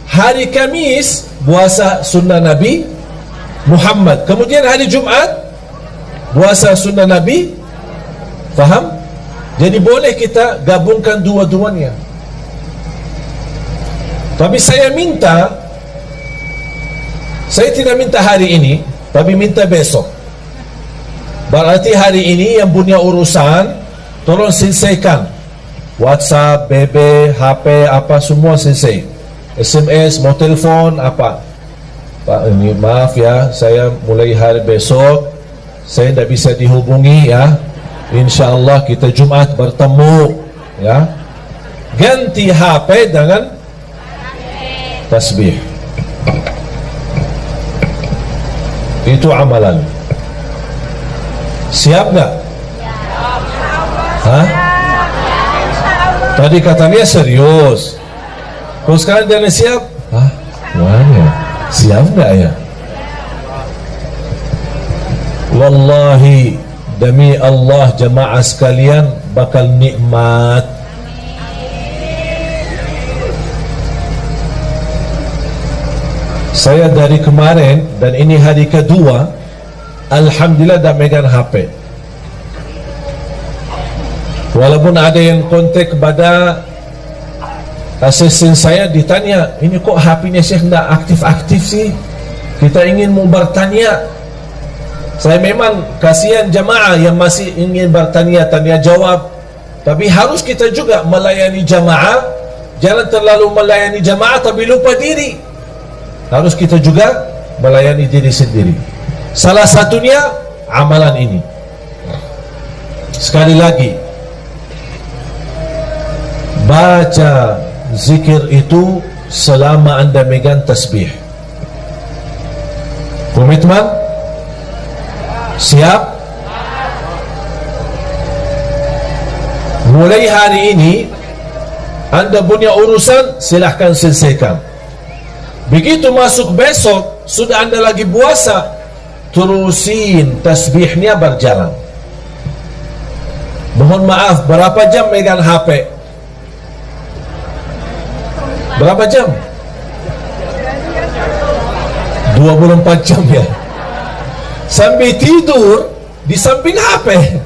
Hari Kamis puasa sunnah Nabi Muhammad. Kemudian hari Jumat puasa sunnah Nabi. Faham? Jadi boleh kita gabungkan dua-duanya. Tapi saya tidak minta hari ini, tapi minta besok. Berarti hari ini yang punya urusan, tolong selesaikan. WhatsApp, BB, HP, apa semua selesai. SMS, mau telepon, apa. Pak, ini maaf ya, saya mulai hari besok saya tidak bisa dihubungi ya. InsyaAllah kita Jumat bertemu ya. Ganti HP dengan tasbih. Itu amalan. Siap nggak? Hah? Tadi katanya serius. Kalau sekarang jangan siap? Hah? Mana? Siap nggak ya? Wallahi, demi Allah jemaah sekalian bakal nikmat. Saya dari kemarin dan ini hari kedua, alhamdulillah dah megang HP. Walaupun ada yang kontak kepada asisten saya, ditanya, ini kok HP-nya Syekh tidak aktif-aktif sih? Kita ingin mau bertanya. Saya memang kasihan jamaah yang masih ingin bertanya, tanya jawab. Tapi harus kita juga melayani jamaah. Jangan terlalu melayani jamaah tapi lupa diri. Harus kita juga melayani diri sendiri. Salah satunya amalan ini. Sekali lagi, baca zikir itu selama anda megang tasbih. Komitmen? Siap? Mulai hari ini anda punya urusan, silahkan selesaikan. Begitu masuk besok, sudah anda lagi puasa, terusin tasbihnya berjalan. Mohon maaf, berapa jam megang HP? Berapa jam? 24 jam ya. Sambil tidur di samping HP.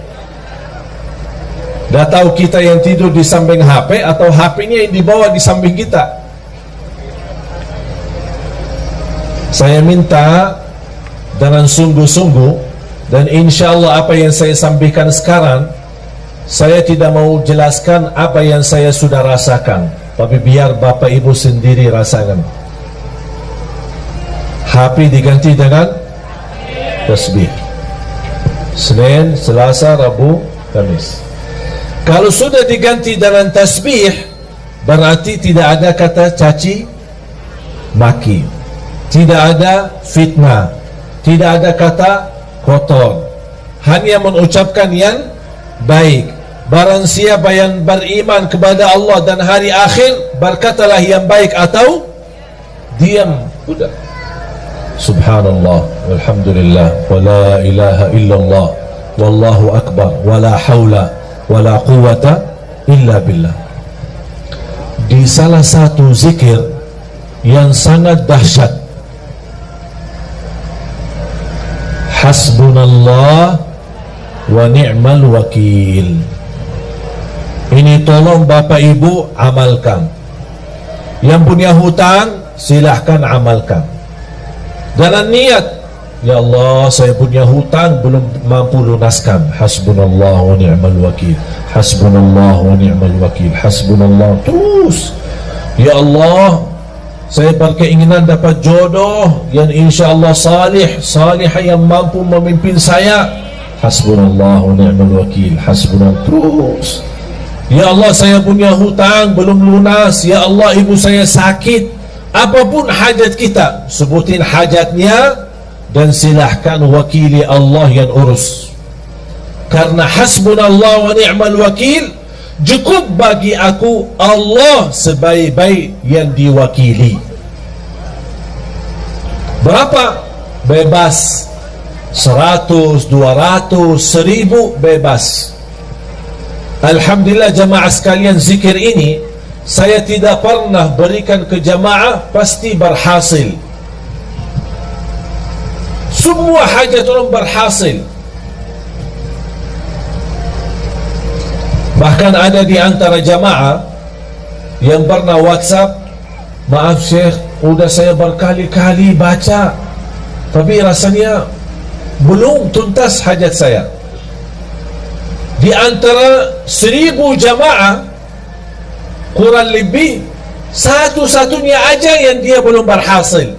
Dah tahu kita yang tidur di samping HP atau HP-nya yang dibawa di samping kita. Saya minta dengan sungguh-sungguh, dan insya Allah apa yang saya sampaikan sekarang, saya tidak mau jelaskan apa yang saya sudah rasakan, tapi biar Bapak Ibu sendiri rasakan. HP diganti dengan tasbih. Senin, Selasa, Rabu, Kamis. Kalau sudah diganti dengan tasbih, berarti tidak ada kata caci maki, tidak ada fitnah, tidak ada kata kotor, hanya mengucapkan yang baik. Barang siapa yang beriman kepada Allah dan hari akhir, berkatalah yang baik atau diam. Sudah. Subhanallah, walhamdulillah, wa la ilaha illallah, wallahu akbar, wa la hawla wa la quwata illa billah. Di salah satu zikir yang sangat dahsyat, hasbunallah wa ni'mal wakil. Ini tolong Bapak Ibu amalkan. Yang punya hutang silahkan amalkan. Dalam niat, ya Allah saya punya hutang belum mampu lunaskan. Hasbunallah wa ni'mal wakil, hasbunallah wa ni'mal wakil, hasbunallah. Terus, ya Allah saya berkeinginan dapat jodoh yang insya Allah salihah yang mampu memimpin saya. Hasbunallah wa ni'mal wakil, hasbunallah. Terus, ya Allah saya punya hutang belum lunas. Ya Allah ibu saya sakit. Apapun hajat kita, sebutin hajatnya dan silahkan wakili Allah yang urus. Karena hasbunallah wa ni'mal wakil, cukup bagi aku Allah sebaik-baik yang diwakili. Berapa? Bebas. 100, 200, 1000 bebas. Alhamdulillah jamaah sekalian, zikir ini saya tidak pernah berikan ke jamaah pasti berhasil. Semua hajat orang berhasil. Bahkan ada di antara jamaah yang pernah WhatsApp, maaf Syekh, udah saya berkali-kali baca tapi rasanya belum tuntas hajat saya. Di antara 1000 jamaah, kurang lebih satu-satunya aja yang dia belum berhasil.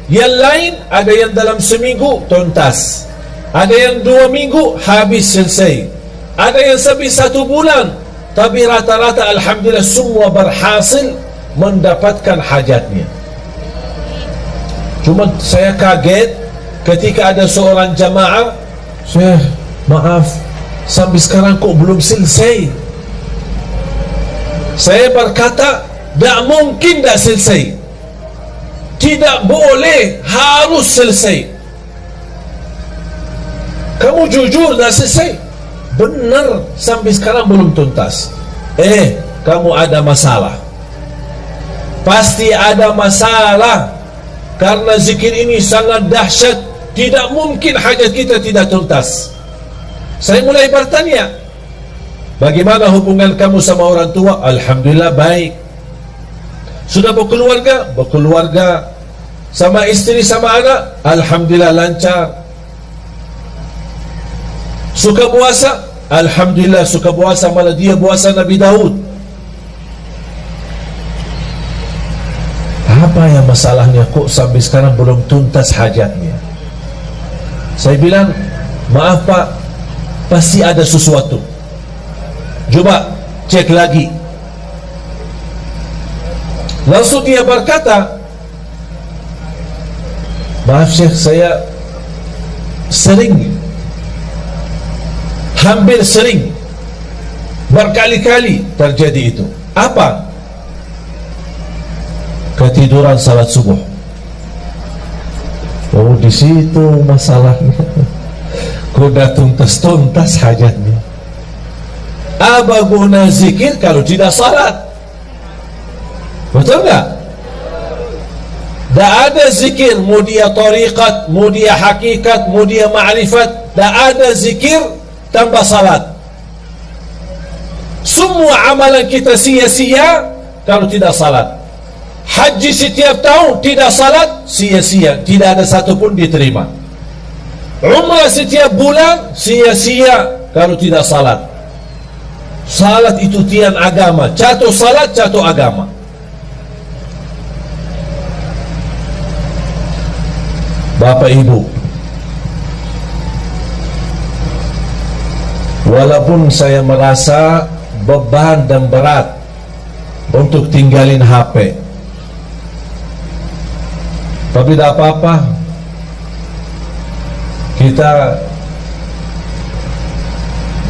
Yang lain ada yang dalam seminggu tuntas, ada yang 2 minggu habis selesai, ada yang sampai 1 bulan. Tapi rata-rata alhamdulillah semua berhasil mendapatkan hajatnya. Cuma saya kaget ketika ada seorang jamaah, "Syekh, maaf, sampai sekarang kok belum selesai?" Saya berkata, tak mungkin tak selesai. Tidak boleh, harus selesai. Kamu jujur tak selesai? Benar, sampai sekarang belum tuntas. Kamu ada masalah. Pasti ada masalah. Karena zikir ini sangat dahsyat. Tidak mungkin hajat kita tidak tuntas. Saya mulai bertanya, bagaimana hubungan kamu sama orang tua? Alhamdulillah baik. Sudah berkeluarga? Berkeluarga. Sama istri, sama anak? Alhamdulillah lancar. Suka puasa? Alhamdulillah suka puasa, malah dia puasa Nabi Daud. Apa yang masalahnya kok sampai sekarang belum tuntas hajatnya? Saya bilang, maaf Pak, pasti ada sesuatu. Coba cek lagi. Langsung dia berkata, maaf Syekh, saya hampir sering, berkali-kali terjadi itu. Apa? Ketiduran salat subuh. Oh, di situ masalahnya. Kuda tuntas hajatnya. Apa guna zikir kalau tidak salat? Betul nggak? Tak ada zikir, mau dia tariqat, mau dia hakikat, mau dia ma'rifat, tak ada zikir tanpa salat. Semua amalan kita sia-sia kalau tidak salat. Haji setiap tahun tidak salat, sia-sia, tidak ada satu pun diterima. Umrah setiap bulan, sia-sia kalau tidak salat. Salat itu tiang agama. Jatuh salat, jatuh agama. Bapak Ibu, walaupun saya merasa beban dan berat untuk tinggalin HP, tapi tak apa-apa. Kita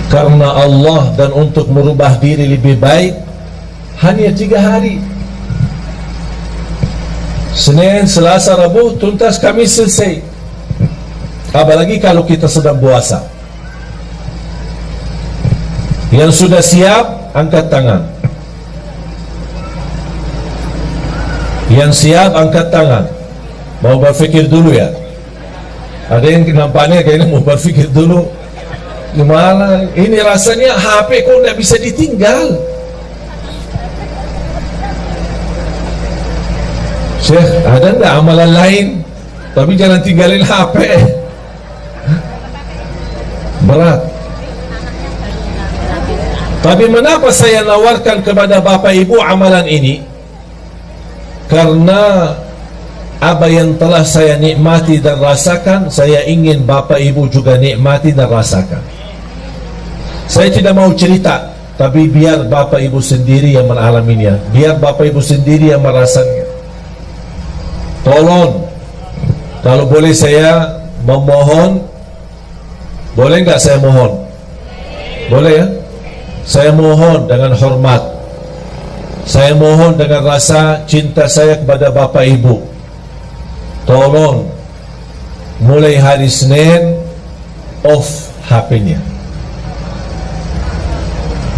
karena Allah dan untuk merubah diri lebih baik, hanya 3 hari. Senin, Selasa, Rabu tuntas, Kamis selesai. Apalagi kalau kita sedang puasa. Yang sudah siap, angkat tangan. Yang siap, angkat tangan. Mau berfikir dulu ya. Ada yang nampaknya kayaknya mau berfikir dulu. Gimana? Ini rasanya HP kok tidak bisa ditinggal. Syekh, ada enggak amalan lain? Tapi jangan tinggalin HP. Berat. Tapi mengapa saya nawarkan kepada Bapak Ibu amalan ini? Karena apa yang telah saya nikmati dan rasakan, saya ingin Bapak Ibu juga nikmati dan rasakan. Saya tidak mau cerita, tapi biar Bapak Ibu sendiri yang mengalaminya, biar Bapak Ibu sendiri yang merasakannya. Tolong, kalau boleh saya memohon, boleh nggak saya mohon? Boleh ya? Saya mohon dengan hormat, saya mohon dengan rasa cinta saya kepada Bapak Ibu. Tolong, mulai hari Senin, off HP-nya,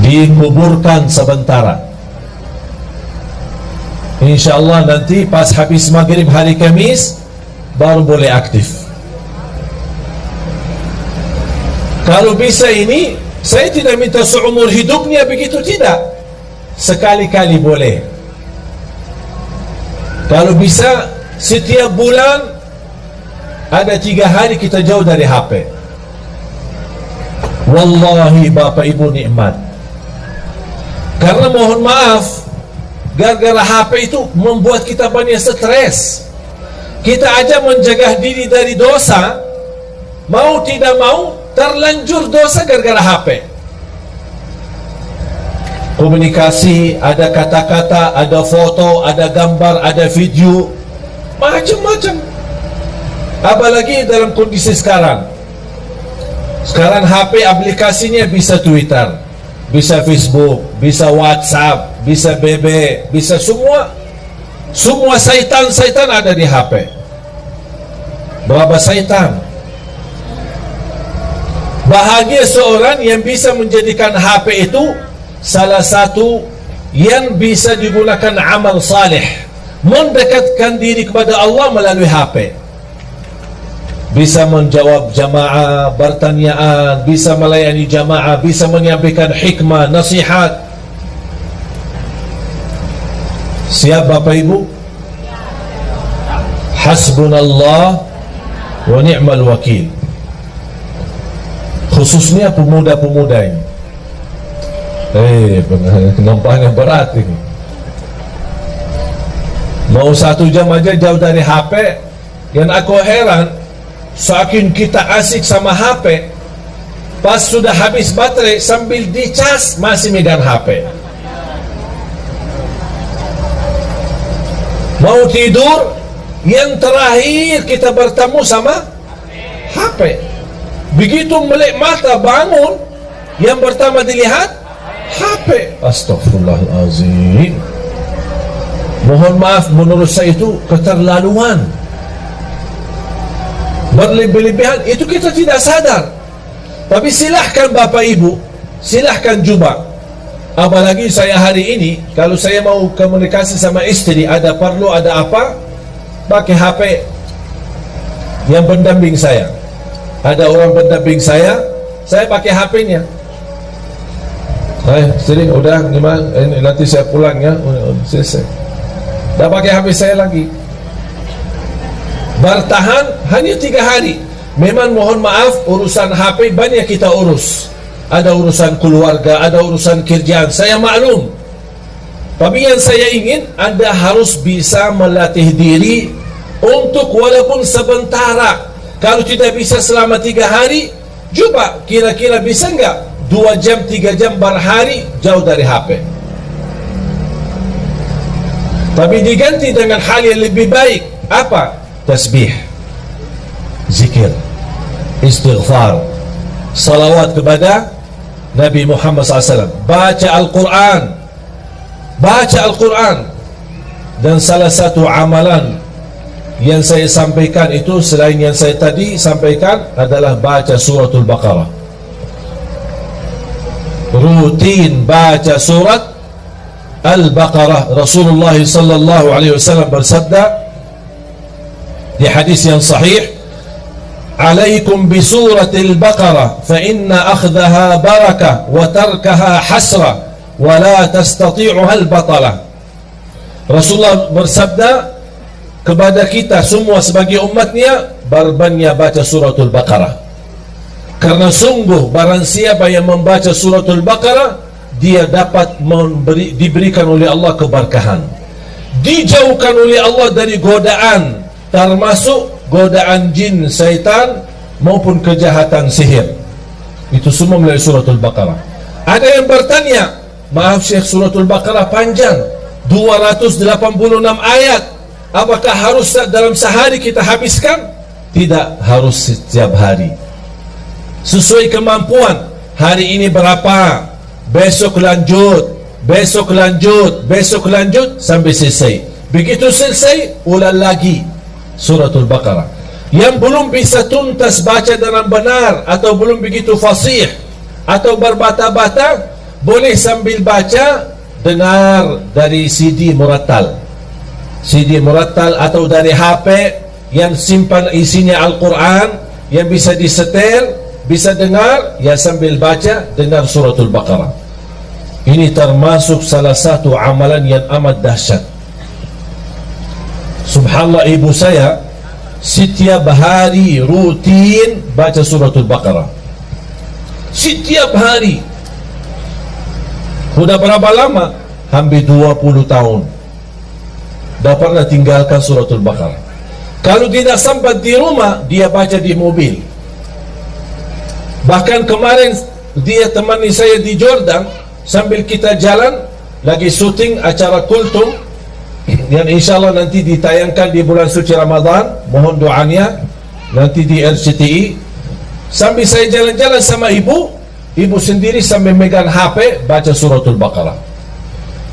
dikuburkan sementara. InsyaAllah nanti pas habis maghrib hari Kamis baru boleh aktif. Kalau bisa ini, saya tidak minta seumur hidupnya begitu, tidak. Sekali-kali boleh. Kalau bisa setiap bulan ada 3 hari kita jauh dari HP. Wallahi Bapak Ibu nikmat. Karena mohon maaf, gara-gara HP itu membuat kita banyak stres, Kita aja menjaga diri dari dosa, mau tidak mau terlanjur dosa gara-gara HP. Komunikasi, ada kata-kata, ada foto, ada gambar, ada video, macam-macam. Apalagi dalam kondisi sekarang. Sekarang HP aplikasinya bisa Twitter, bisa Facebook, bisa WhatsApp, bisa BB, bisa semua. Semua syaitan ada di HP. Berapa syaitan? Bahagia seorang yang bisa menjadikan HP itu salah satu yang bisa digunakan amal saleh, mendekatkan diri kepada Allah melalui HP. Bisa menjawab jamaah, bertanyaan, bisa melayani jamaah, bisa menyampaikan hikmah, nasihat. Siap Bapak Ibu? Hasbunallah wa ni'mal wakil. Khususnya pemuda-pemuda ini. Nampaknya berat ini. Mau 1 jam aja jauh dari HP. Yang aku heran, saking kita asik sama HP, pas sudah habis baterai sambil dicas masih megang HP. Mau tidur, yang terakhir kita bertemu sama HP. Begitu melek mata bangun, yang pertama dilihat HP. Astaghfirullahalazim. Mohon maaf, menurut saya itu keterlaluan, berlebih-lebihan. Itu kita tidak sadar. Tapi silahkan Bapak Ibu, silahkan coba. Apalagi saya hari ini, kalau saya mau komunikasi sama istri, ada perlu, ada apa, pakai HP yang pendamping saya. Ada orang pendamping saya pakai HP-nya. Istri, udah gimana? Nanti saya pulang ya. Selesai. Dah pakai HP saya lagi. Bertahan hanya 3 hari. Memang mohon maaf, urusan HP banyak kita urus. Ada urusan keluarga, ada urusan kerjaan, saya maklum. Tapi yang saya ingin, Anda harus bisa melatih diri untuk walaupun sebentar. Kalau tidak bisa selama 3 hari, coba kira-kira bisa enggak 2 jam, 3 jam berhari jauh dari HP. Tapi diganti dengan hal yang lebih baik. Apa? Tasbih, zikir, istighfar, salawat kepada Nabi Muhammad SAW, baca Al-Quran, baca Al-Quran. Dan salah satu amalan yang saya sampaikan itu, selain yang saya tadi sampaikan, adalah baca suratul Baqarah. Rutin baca surat Al-Baqarah. Rasulullah sallallahu alaihi wasallam bersabda di hadis yang sahih, "Alaikum bi suratil Baqarah fa inna akhdaha barakah wa tarkaha hasrah wa la tastati'uha al-batalah." Rasulullah bersabda kepada kita semua sebagai umatnya, berbanyak baca suratul Baqarah. Karena sungguh barang siapa yang membaca suratul Baqarah, dia dapat diberikan oleh Allah keberkahan, dijauhkan oleh Allah dari godaan, termasuk godaan jin, syaitan maupun kejahatan sihir. Itu semua melalui suratul Baqarah. Ada yang bertanya, maaf Syekh, suratul Baqarah panjang, 286 ayat, apakah harus dalam sehari kita habiskan? Tidak harus setiap hari, sesuai kemampuan. Hari ini berapa, besok lanjut, besok lanjut, besok lanjut sampai selesai. Begitu selesai, ulang lagi suratul Baqarah. Yang belum bisa tuntas baca dengan benar, atau belum begitu fasih, atau berbata-bata, boleh sambil baca dengar dari CD murattal, CD murattal, atau dari HP yang simpan isinya Al-Quran, yang bisa disetel, bisa dengar, ya sambil baca dengar suratul Baqarah. Ini termasuk salah satu amalan yang amat dahsyat. Subhanallah, ibu saya setiap hari rutin baca suratul Baqarah. Setiap hari. Sudah berapa lama? Hampir 20 tahun. Dah pernah tinggalkan suratul Baqarah. Kalau tidak sempat di rumah, dia baca di mobil. Bahkan kemarin dia temani saya di Jordan, sambil kita jalan lagi syuting acara Kultum yang insyaAllah nanti ditayangkan di bulan suci Ramadan. Mohon doanya nanti di RCTI. Sambil saya jalan-jalan sama ibu sendiri sambil megang HP baca suratul Baqarah.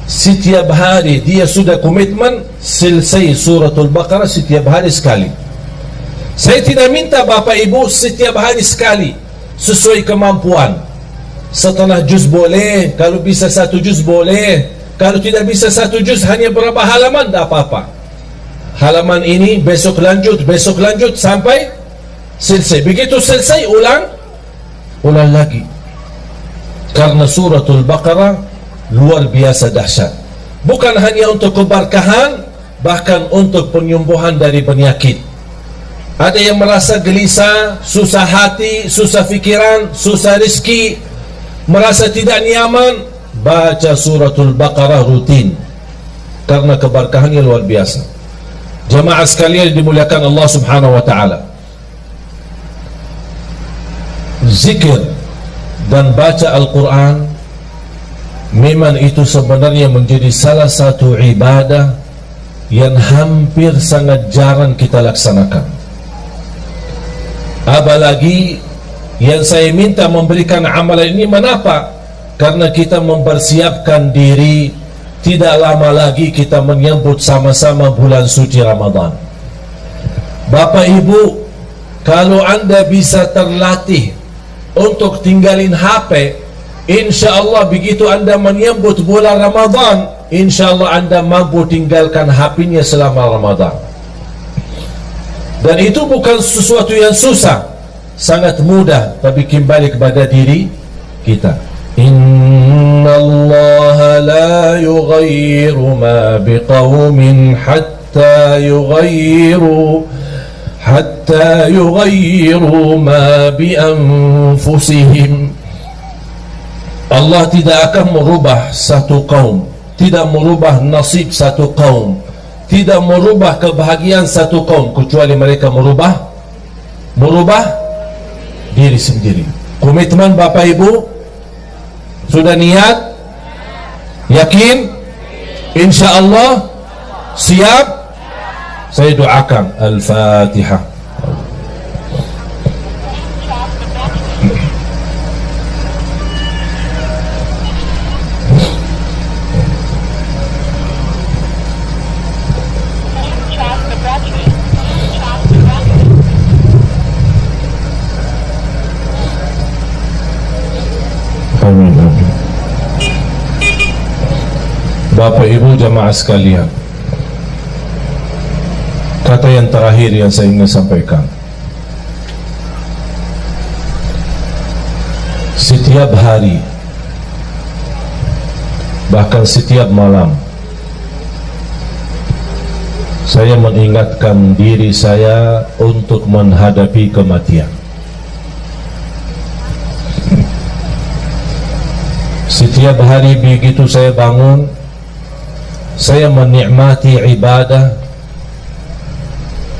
Setiap hari dia sudah komitmen selesai suratul Baqarah setiap hari sekali. Saya tidak minta bapak ibu setiap hari sekali, sesuai kemampuan. Setengah juz boleh, kalau bisa 1 juz boleh, kalau tidak bisa 1 juz hanya berapa halaman tak apa-apa. Halaman ini besok lanjut sampai selesai. Begitu selesai ulang lagi. Karena suratul Baqarah luar biasa dahsyat. Bukan hanya untuk keberkahan, bahkan untuk penyembuhan dari penyakit. Ada yang merasa gelisah, susah hati, susah fikiran, susah rezeki, merasa tidak nyaman, baca suratul Baqarah rutin, karena keberkahannya luar biasa. Jamaah sekalian dimuliakan Allah Subhanahu wa taala, zikir dan baca Al-Quran memang itu sebenarnya menjadi salah satu ibadah yang hampir sangat jarang kita laksanakan. Apalagi yang saya minta memberikan amalan ini, mengapa? Karena kita mempersiapkan diri, tidak lama lagi kita menyambut sama-sama bulan suci Ramadan. Bapak Ibu, kalau anda bisa terlatih untuk tinggalin HP, InsyaAllah begitu anda menyambut bulan Ramadan, InsyaAllah anda mampu tinggalkan HP-nya selama Ramadan. Dan itu bukan sesuatu yang susah, sangat mudah, tapi kembali kepada diri kita. Inna Allah la yughayyiru ma biqawmin hatta yughayyiru ma bi anfusihim. Allah tidak akan merubah satu kaum, tidak merubah nasib satu kaum, tidak merubah kebahagiaan satu kaum, kecuali mereka merubah diri sendiri. Komitmen Bapak Ibu sudah niat, yakin, InsyaAllah siap. Saya doakan. Al-Fatihah. Bapak Ibu jamaah sekalian, kata yang terakhir yang saya ingin sampaikan, setiap hari, bahkan setiap malam, saya mengingatkan diri saya untuk menghadapi kematian. Setiap hari begitu saya bangun, saya menikmati ibadah,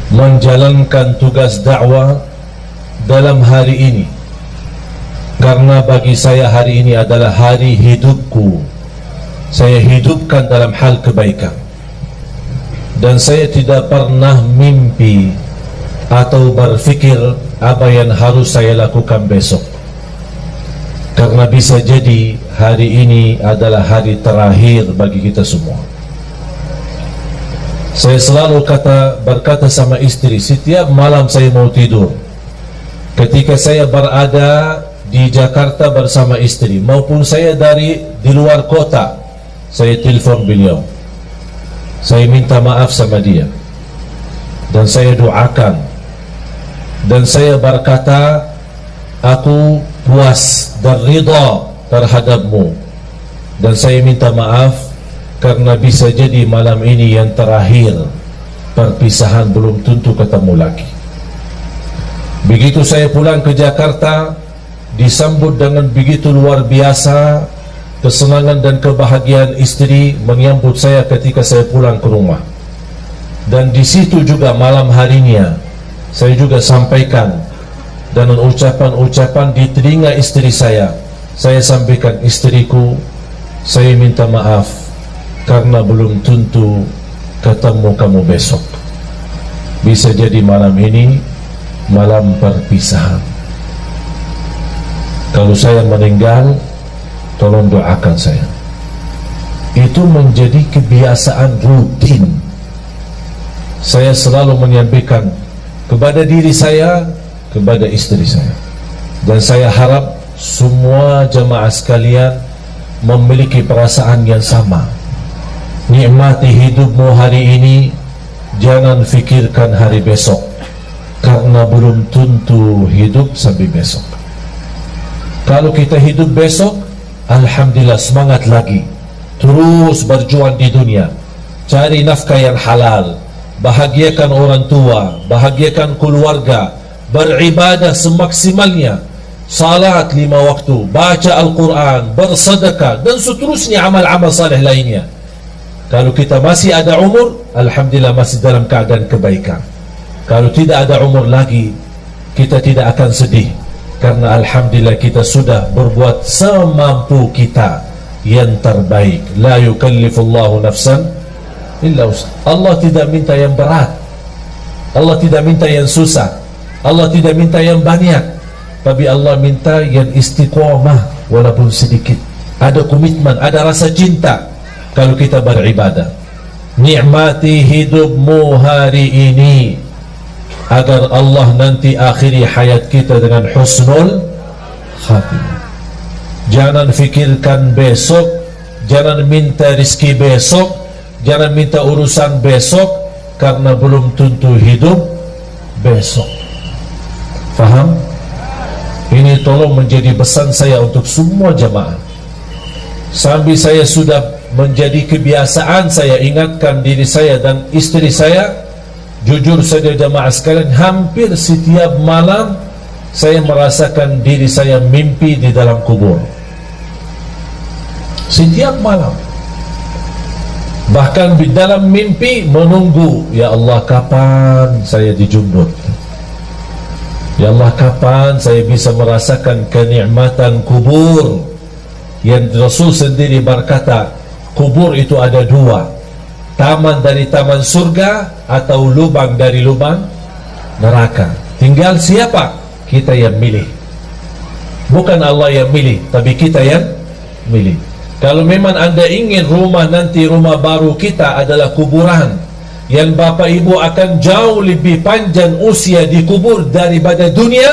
menjalankan tugas dakwah dalam hari ini, karena bagi saya hari ini adalah hari hidupku. Saya hidupkan dalam hal kebaikan, dan saya tidak pernah mimpi atau berfikir apa yang harus saya lakukan besok, karena bisa jadi hari ini adalah hari terakhir bagi kita semua. Saya selalu berkata sama istri setiap malam saya mau tidur, ketika saya berada di Jakarta bersama istri, maupun saya di luar kota, saya telepon beliau, saya minta maaf sama dia, dan saya doakan, dan saya berkata, aku puas dan ridha terhadapmu, dan saya minta maaf karena bisa jadi malam ini yang terakhir, perpisahan belum tentu ketemu lagi. Begitu saya pulang ke Jakarta, disambut dengan begitu luar biasa, kesenangan dan kebahagiaan istri menyambut saya ketika saya pulang ke rumah. Dan di situ juga malam harinya saya juga sampaikan dengan ucapan-ucapan di telinga istri saya sampaikan, istriku, saya minta maaf karena belum tentu ketemu kamu besok. Bisa jadi malam ini malam perpisahan. Kalau saya meninggal, tolong doakan saya. Itu menjadi kebiasaan rutin. Saya selalu menyampaikan kepada diri saya, kepada istri saya. Dan saya harap semua jemaah sekalian memiliki perasaan yang sama. Nikmati hidupmu hari ini, jangan fikirkan hari besok, karena belum tentu hidup sampai besok. Kalau kita hidup besok, alhamdulillah, semangat lagi, terus berjuang di dunia, cari nafkah yang halal, bahagiakan orang tua, bahagiakan keluarga, beribadah semaksimalnya, salat 5 waktu, baca Al-Quran, bersedekah, dan seterusnya amal-amal saleh lainnya. Kalau kita masih ada umur, alhamdulillah masih dalam keadaan kebaikan. Kalau tidak ada umur lagi, kita tidak akan sedih, karena alhamdulillah kita sudah berbuat semampu kita yang terbaik. La yukallifullahu nafsan illa wus'aha. Allah tidak minta yang berat, Allah tidak minta yang susah, Allah tidak minta yang banyak, tapi Allah minta yang istiqomah walaupun sedikit. Ada komitmen, ada rasa cinta kalau kita beribadah. Nikmati hidupmu hari ini agar Allah nanti akhiri hayat kita dengan husnul khatimah. Jangan fikirkan besok, jangan minta rezeki besok, jangan minta urusan besok, karena belum tentu hidup besok. Faham? Ini tolong menjadi pesan saya untuk semua jemaah. Sambil saya sudah menjadi kebiasaan, saya ingatkan diri saya dan istri saya. Jujur saja jemaah sekalian, hampir setiap malam saya merasakan diri saya mimpi di dalam kubur. Setiap malam. Bahkan di dalam mimpi menunggu, ya Allah, kapan saya dijemput? Ya Allah, kapan saya bisa merasakan kenikmatan kubur? Yang Rasul sendiri berkata, kubur itu ada 2, taman dari taman surga atau lubang dari lubang neraka. Tinggal siapa? Kita yang milih. Bukan Allah yang milih, tapi kita yang milih. Kalau memang anda ingin rumah nanti, rumah baru kita adalah kuburan, yang bapak ibu akan jauh lebih panjang usia di kubur daripada dunia.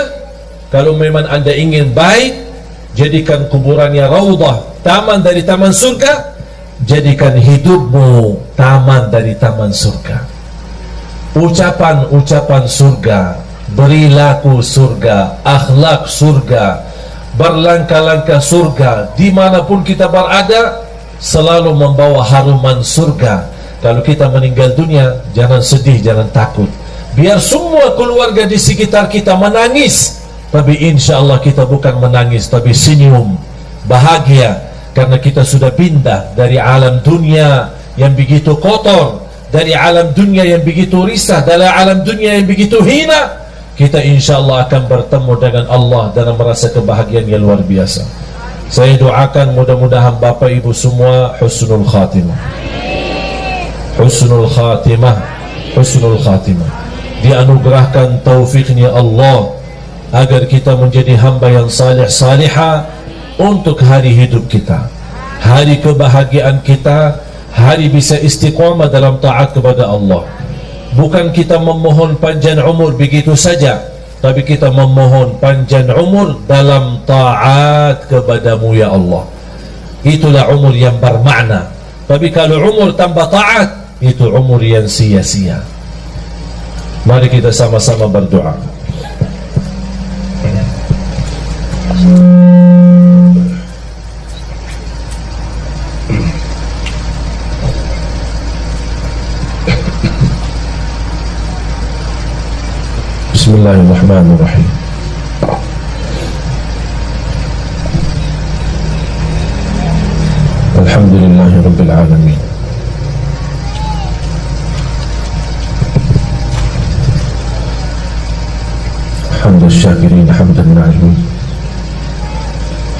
Kalau memang anda ingin baik, jadikan kuburannya raudhah, taman dari taman surga. Jadikan hidupmu taman dari taman surga. Ucapan-ucapan surga, perilaku surga, akhlak surga, berlangkah-langkah surga, dimanapun kita berada selalu membawa haruman surga. Kalau kita meninggal dunia, jangan sedih, jangan takut. Biar semua keluarga di sekitar kita menangis, tapi insya Allah kita bukan menangis, tapi senyum, bahagia, karena kita sudah pindah dari alam dunia yang begitu kotor, dari alam dunia yang begitu risah, dari alam dunia yang begitu hina. Kita insya Allah akan bertemu dengan Allah dalam merasa kebahagiaan yang luar biasa. Saya doakan mudah-mudahan bapak ibu semua husnul khatimah, husnul khatimah, husnul khatimah. Dianugerahkan taufiknya Allah agar kita menjadi hamba yang salih salihah untuk hari hidup kita, hari kebahagiaan kita, hari bisa istiqamah dalam taat kepada Allah. Bukan kita memohon panjang umur begitu saja, tapi kita memohon panjang umur dalam taat kepadamu ya Allah. Itulah umur yang bermakna. Tapi kalau umur tanpa taat, itu umur yang sia-sia. Mari kita sama-sama berdoa. Bismillahirrahmanirrahim. Alhamdulillahirabbil alamin. العالمين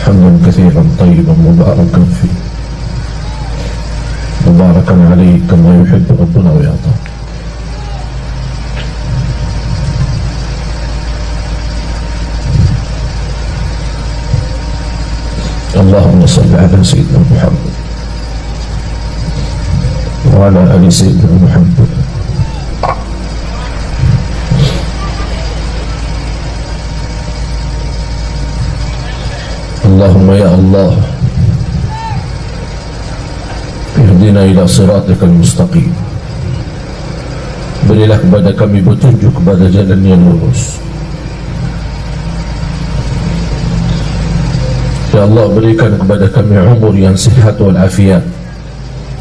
حمدا كثيرا طيبا مباركا فيه مباركا عليه كما يحب ربنا ويرضى. اللهم صل على سيدنا محمد وعلى آل سيدنا محمد. اللهم يا الله ihdina ila siratikal mustaqim, berilah kepada kami petunjuk kepada jalan yang lurus. Ya Allah, berikan kepada kami umur yang sihat wal afiat,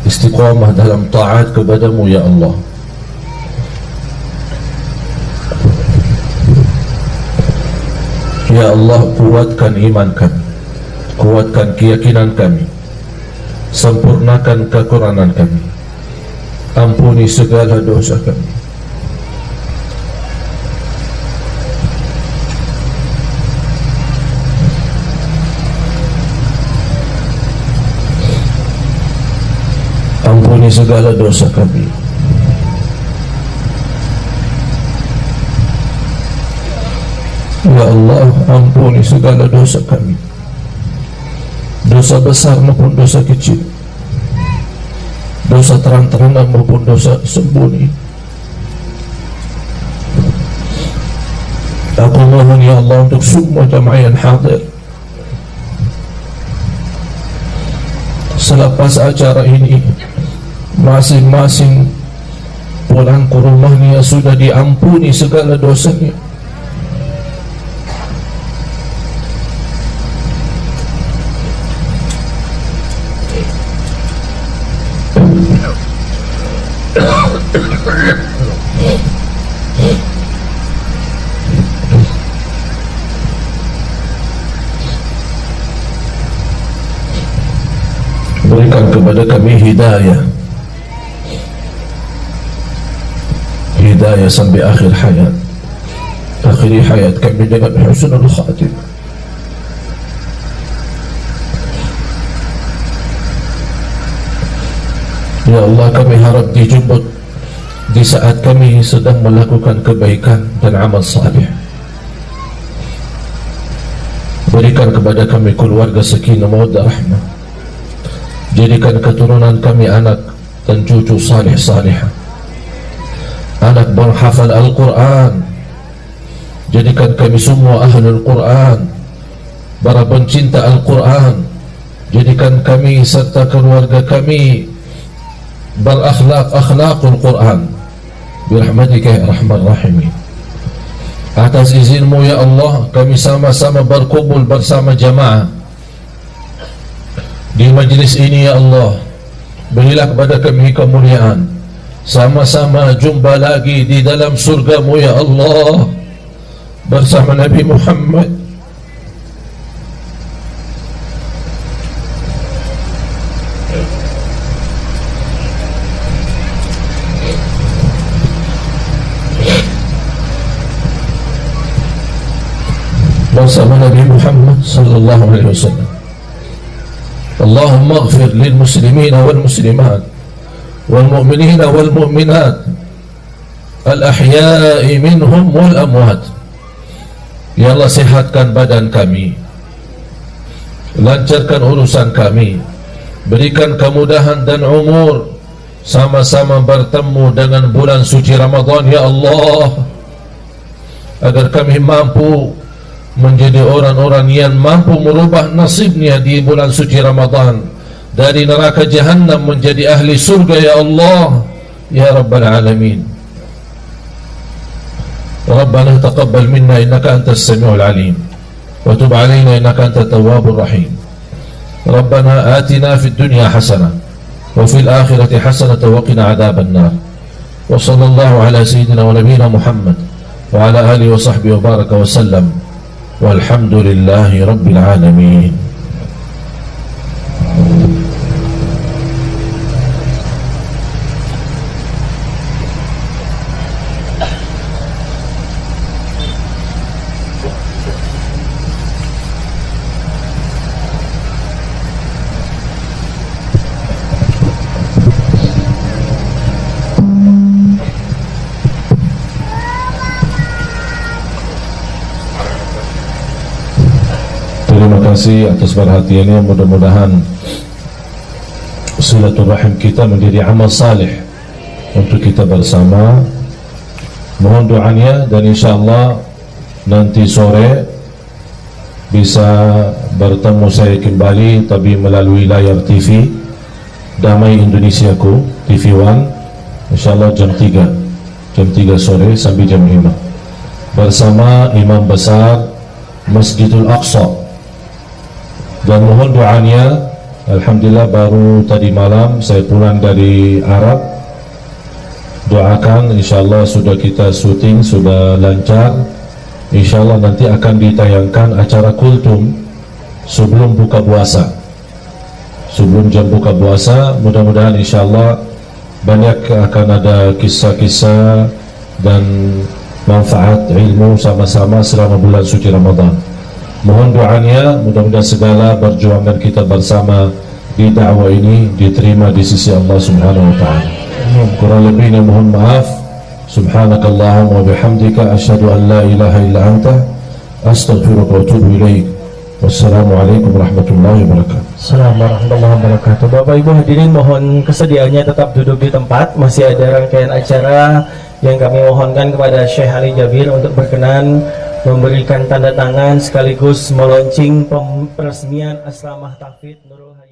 istiqamah dalam taat kepadamu ya Allah. Ya Allah, kuatkan iman kami, kuatkan keyakinan kami, sempurnakan kekurangan kami, ampuni segala dosa kami. Ampuni segala dosa kami. Ya Allah, ampuni segala dosa kami, dosa besar maupun dosa kecil, dosa terang-terangan maupun dosa sembunyi. Aku mohon ya Allah untuk semua jamaah yang hadir, selepas acara ini masing-masing pulang ke rumahnya sudah diampuni segala dosanya. Berikan kepada kami hidayah, hidayah sampai akhir hayat, akhiri hayat kami dengan husnul khatimah. Ya Allah, kami harap dijemput di saat kami sedang melakukan kebaikan dan amal salih. Berikan kepada kami keluarga sakinah mawaddah rahmah. Jadikan keturunan kami anak dan cucu salih-salihah, anak penghafal Al-Quran. Jadikan kami semua ahlul Quran, para pencinta Al-Quran. Jadikan kami serta keluarga kami berakhlak-akhlakul Quran birahmatika ya arhamar rahimin. Atas izinmu ya Allah, kami sama-sama berkumpul bersama jamaah di majlis ini ya Allah. Berilah kepada kami kemuliaan, sama-sama jumpa lagi di dalam surgamu ya Allah bersama Nabi Muhammad. Bersama Nabi Muhammad sallallahu alaihi wasallam. Allahumma ighfir lil muslimina wal muslimat wal mu'minina wal mu'minat al ahya'i minhum wal amwat. Ya Allah, sehatkan badan kami, lancarkan urusan kami, berikan kemudahan dan umur, sama-sama bertemu dengan bulan suci Ramadan ya Allah, agar kami mampu menjadi orang-orang yang mampu merubah nasibnya di bulan suci Ramadan, dari neraka jahannam menjadi ahli surga ya Allah ya Rabbal Alamin. Rabbana taqabbal minna innaka antas sami'ul alim wa tub alaina innaka antat tawwabur rahim. Rabbana atina fid dunya hasanah wa fil akhirati hasanah wa qina adzaban nar. Wa sallallahu ala sayyidina wa nabiyyina Muhammad wa ala alihi wa sahbihi wa baraka wa sallam. Walhamdulillahi Rabbil Alamin. Terima kasih atas perhatiannya. Mudah-mudahan silaturahim kita menjadi amal saleh untuk kita bersama. Mohon doanya, dan insyaAllah nanti sore bisa bertemu saya kembali, tapi melalui layar TV Damai Indonesiaku, TV One, insyaAllah jam 3 sore sampai jam 5 bersama Imam Besar Masjidul Aqsa. Dan mohon doanya, alhamdulillah baru tadi malam saya pulang dari Arab. Doakan insyaAllah sudah kita syuting, sudah lancar. InsyaAllah nanti akan ditayangkan acara kultum sebelum buka puasa, sebelum jam buka puasa. Mudah-mudahan insyaAllah banyak akan ada kisah-kisah dan manfaat ilmu sama-sama selama bulan suci Ramadan. Mohon doanya, mudah-mudahan segala perjuangan kita bersama di dakwah ini diterima di sisi Allah Subhanahu wa Ta'ala. Kurang lebihnya mohon maaf. Subhanakallahumma wa bihamdika asyhadu an la ilaha illa anta astaghfiruka wa atubu ilaik. Wassalamualaikum warahmatullahi wabarakatuh. Assalamualaikum warahmatullahi wabarakatuh. Bapak Ibu hadirin, mohon kesediaannya tetap duduk di tempat. Masih ada rangkaian acara yang kami mohonkan kepada Syekh Ali Jabir untuk berkenan memberikan tanda tangan sekaligus meluncing peresmian Asramah Tahfidz Nurul Hayat.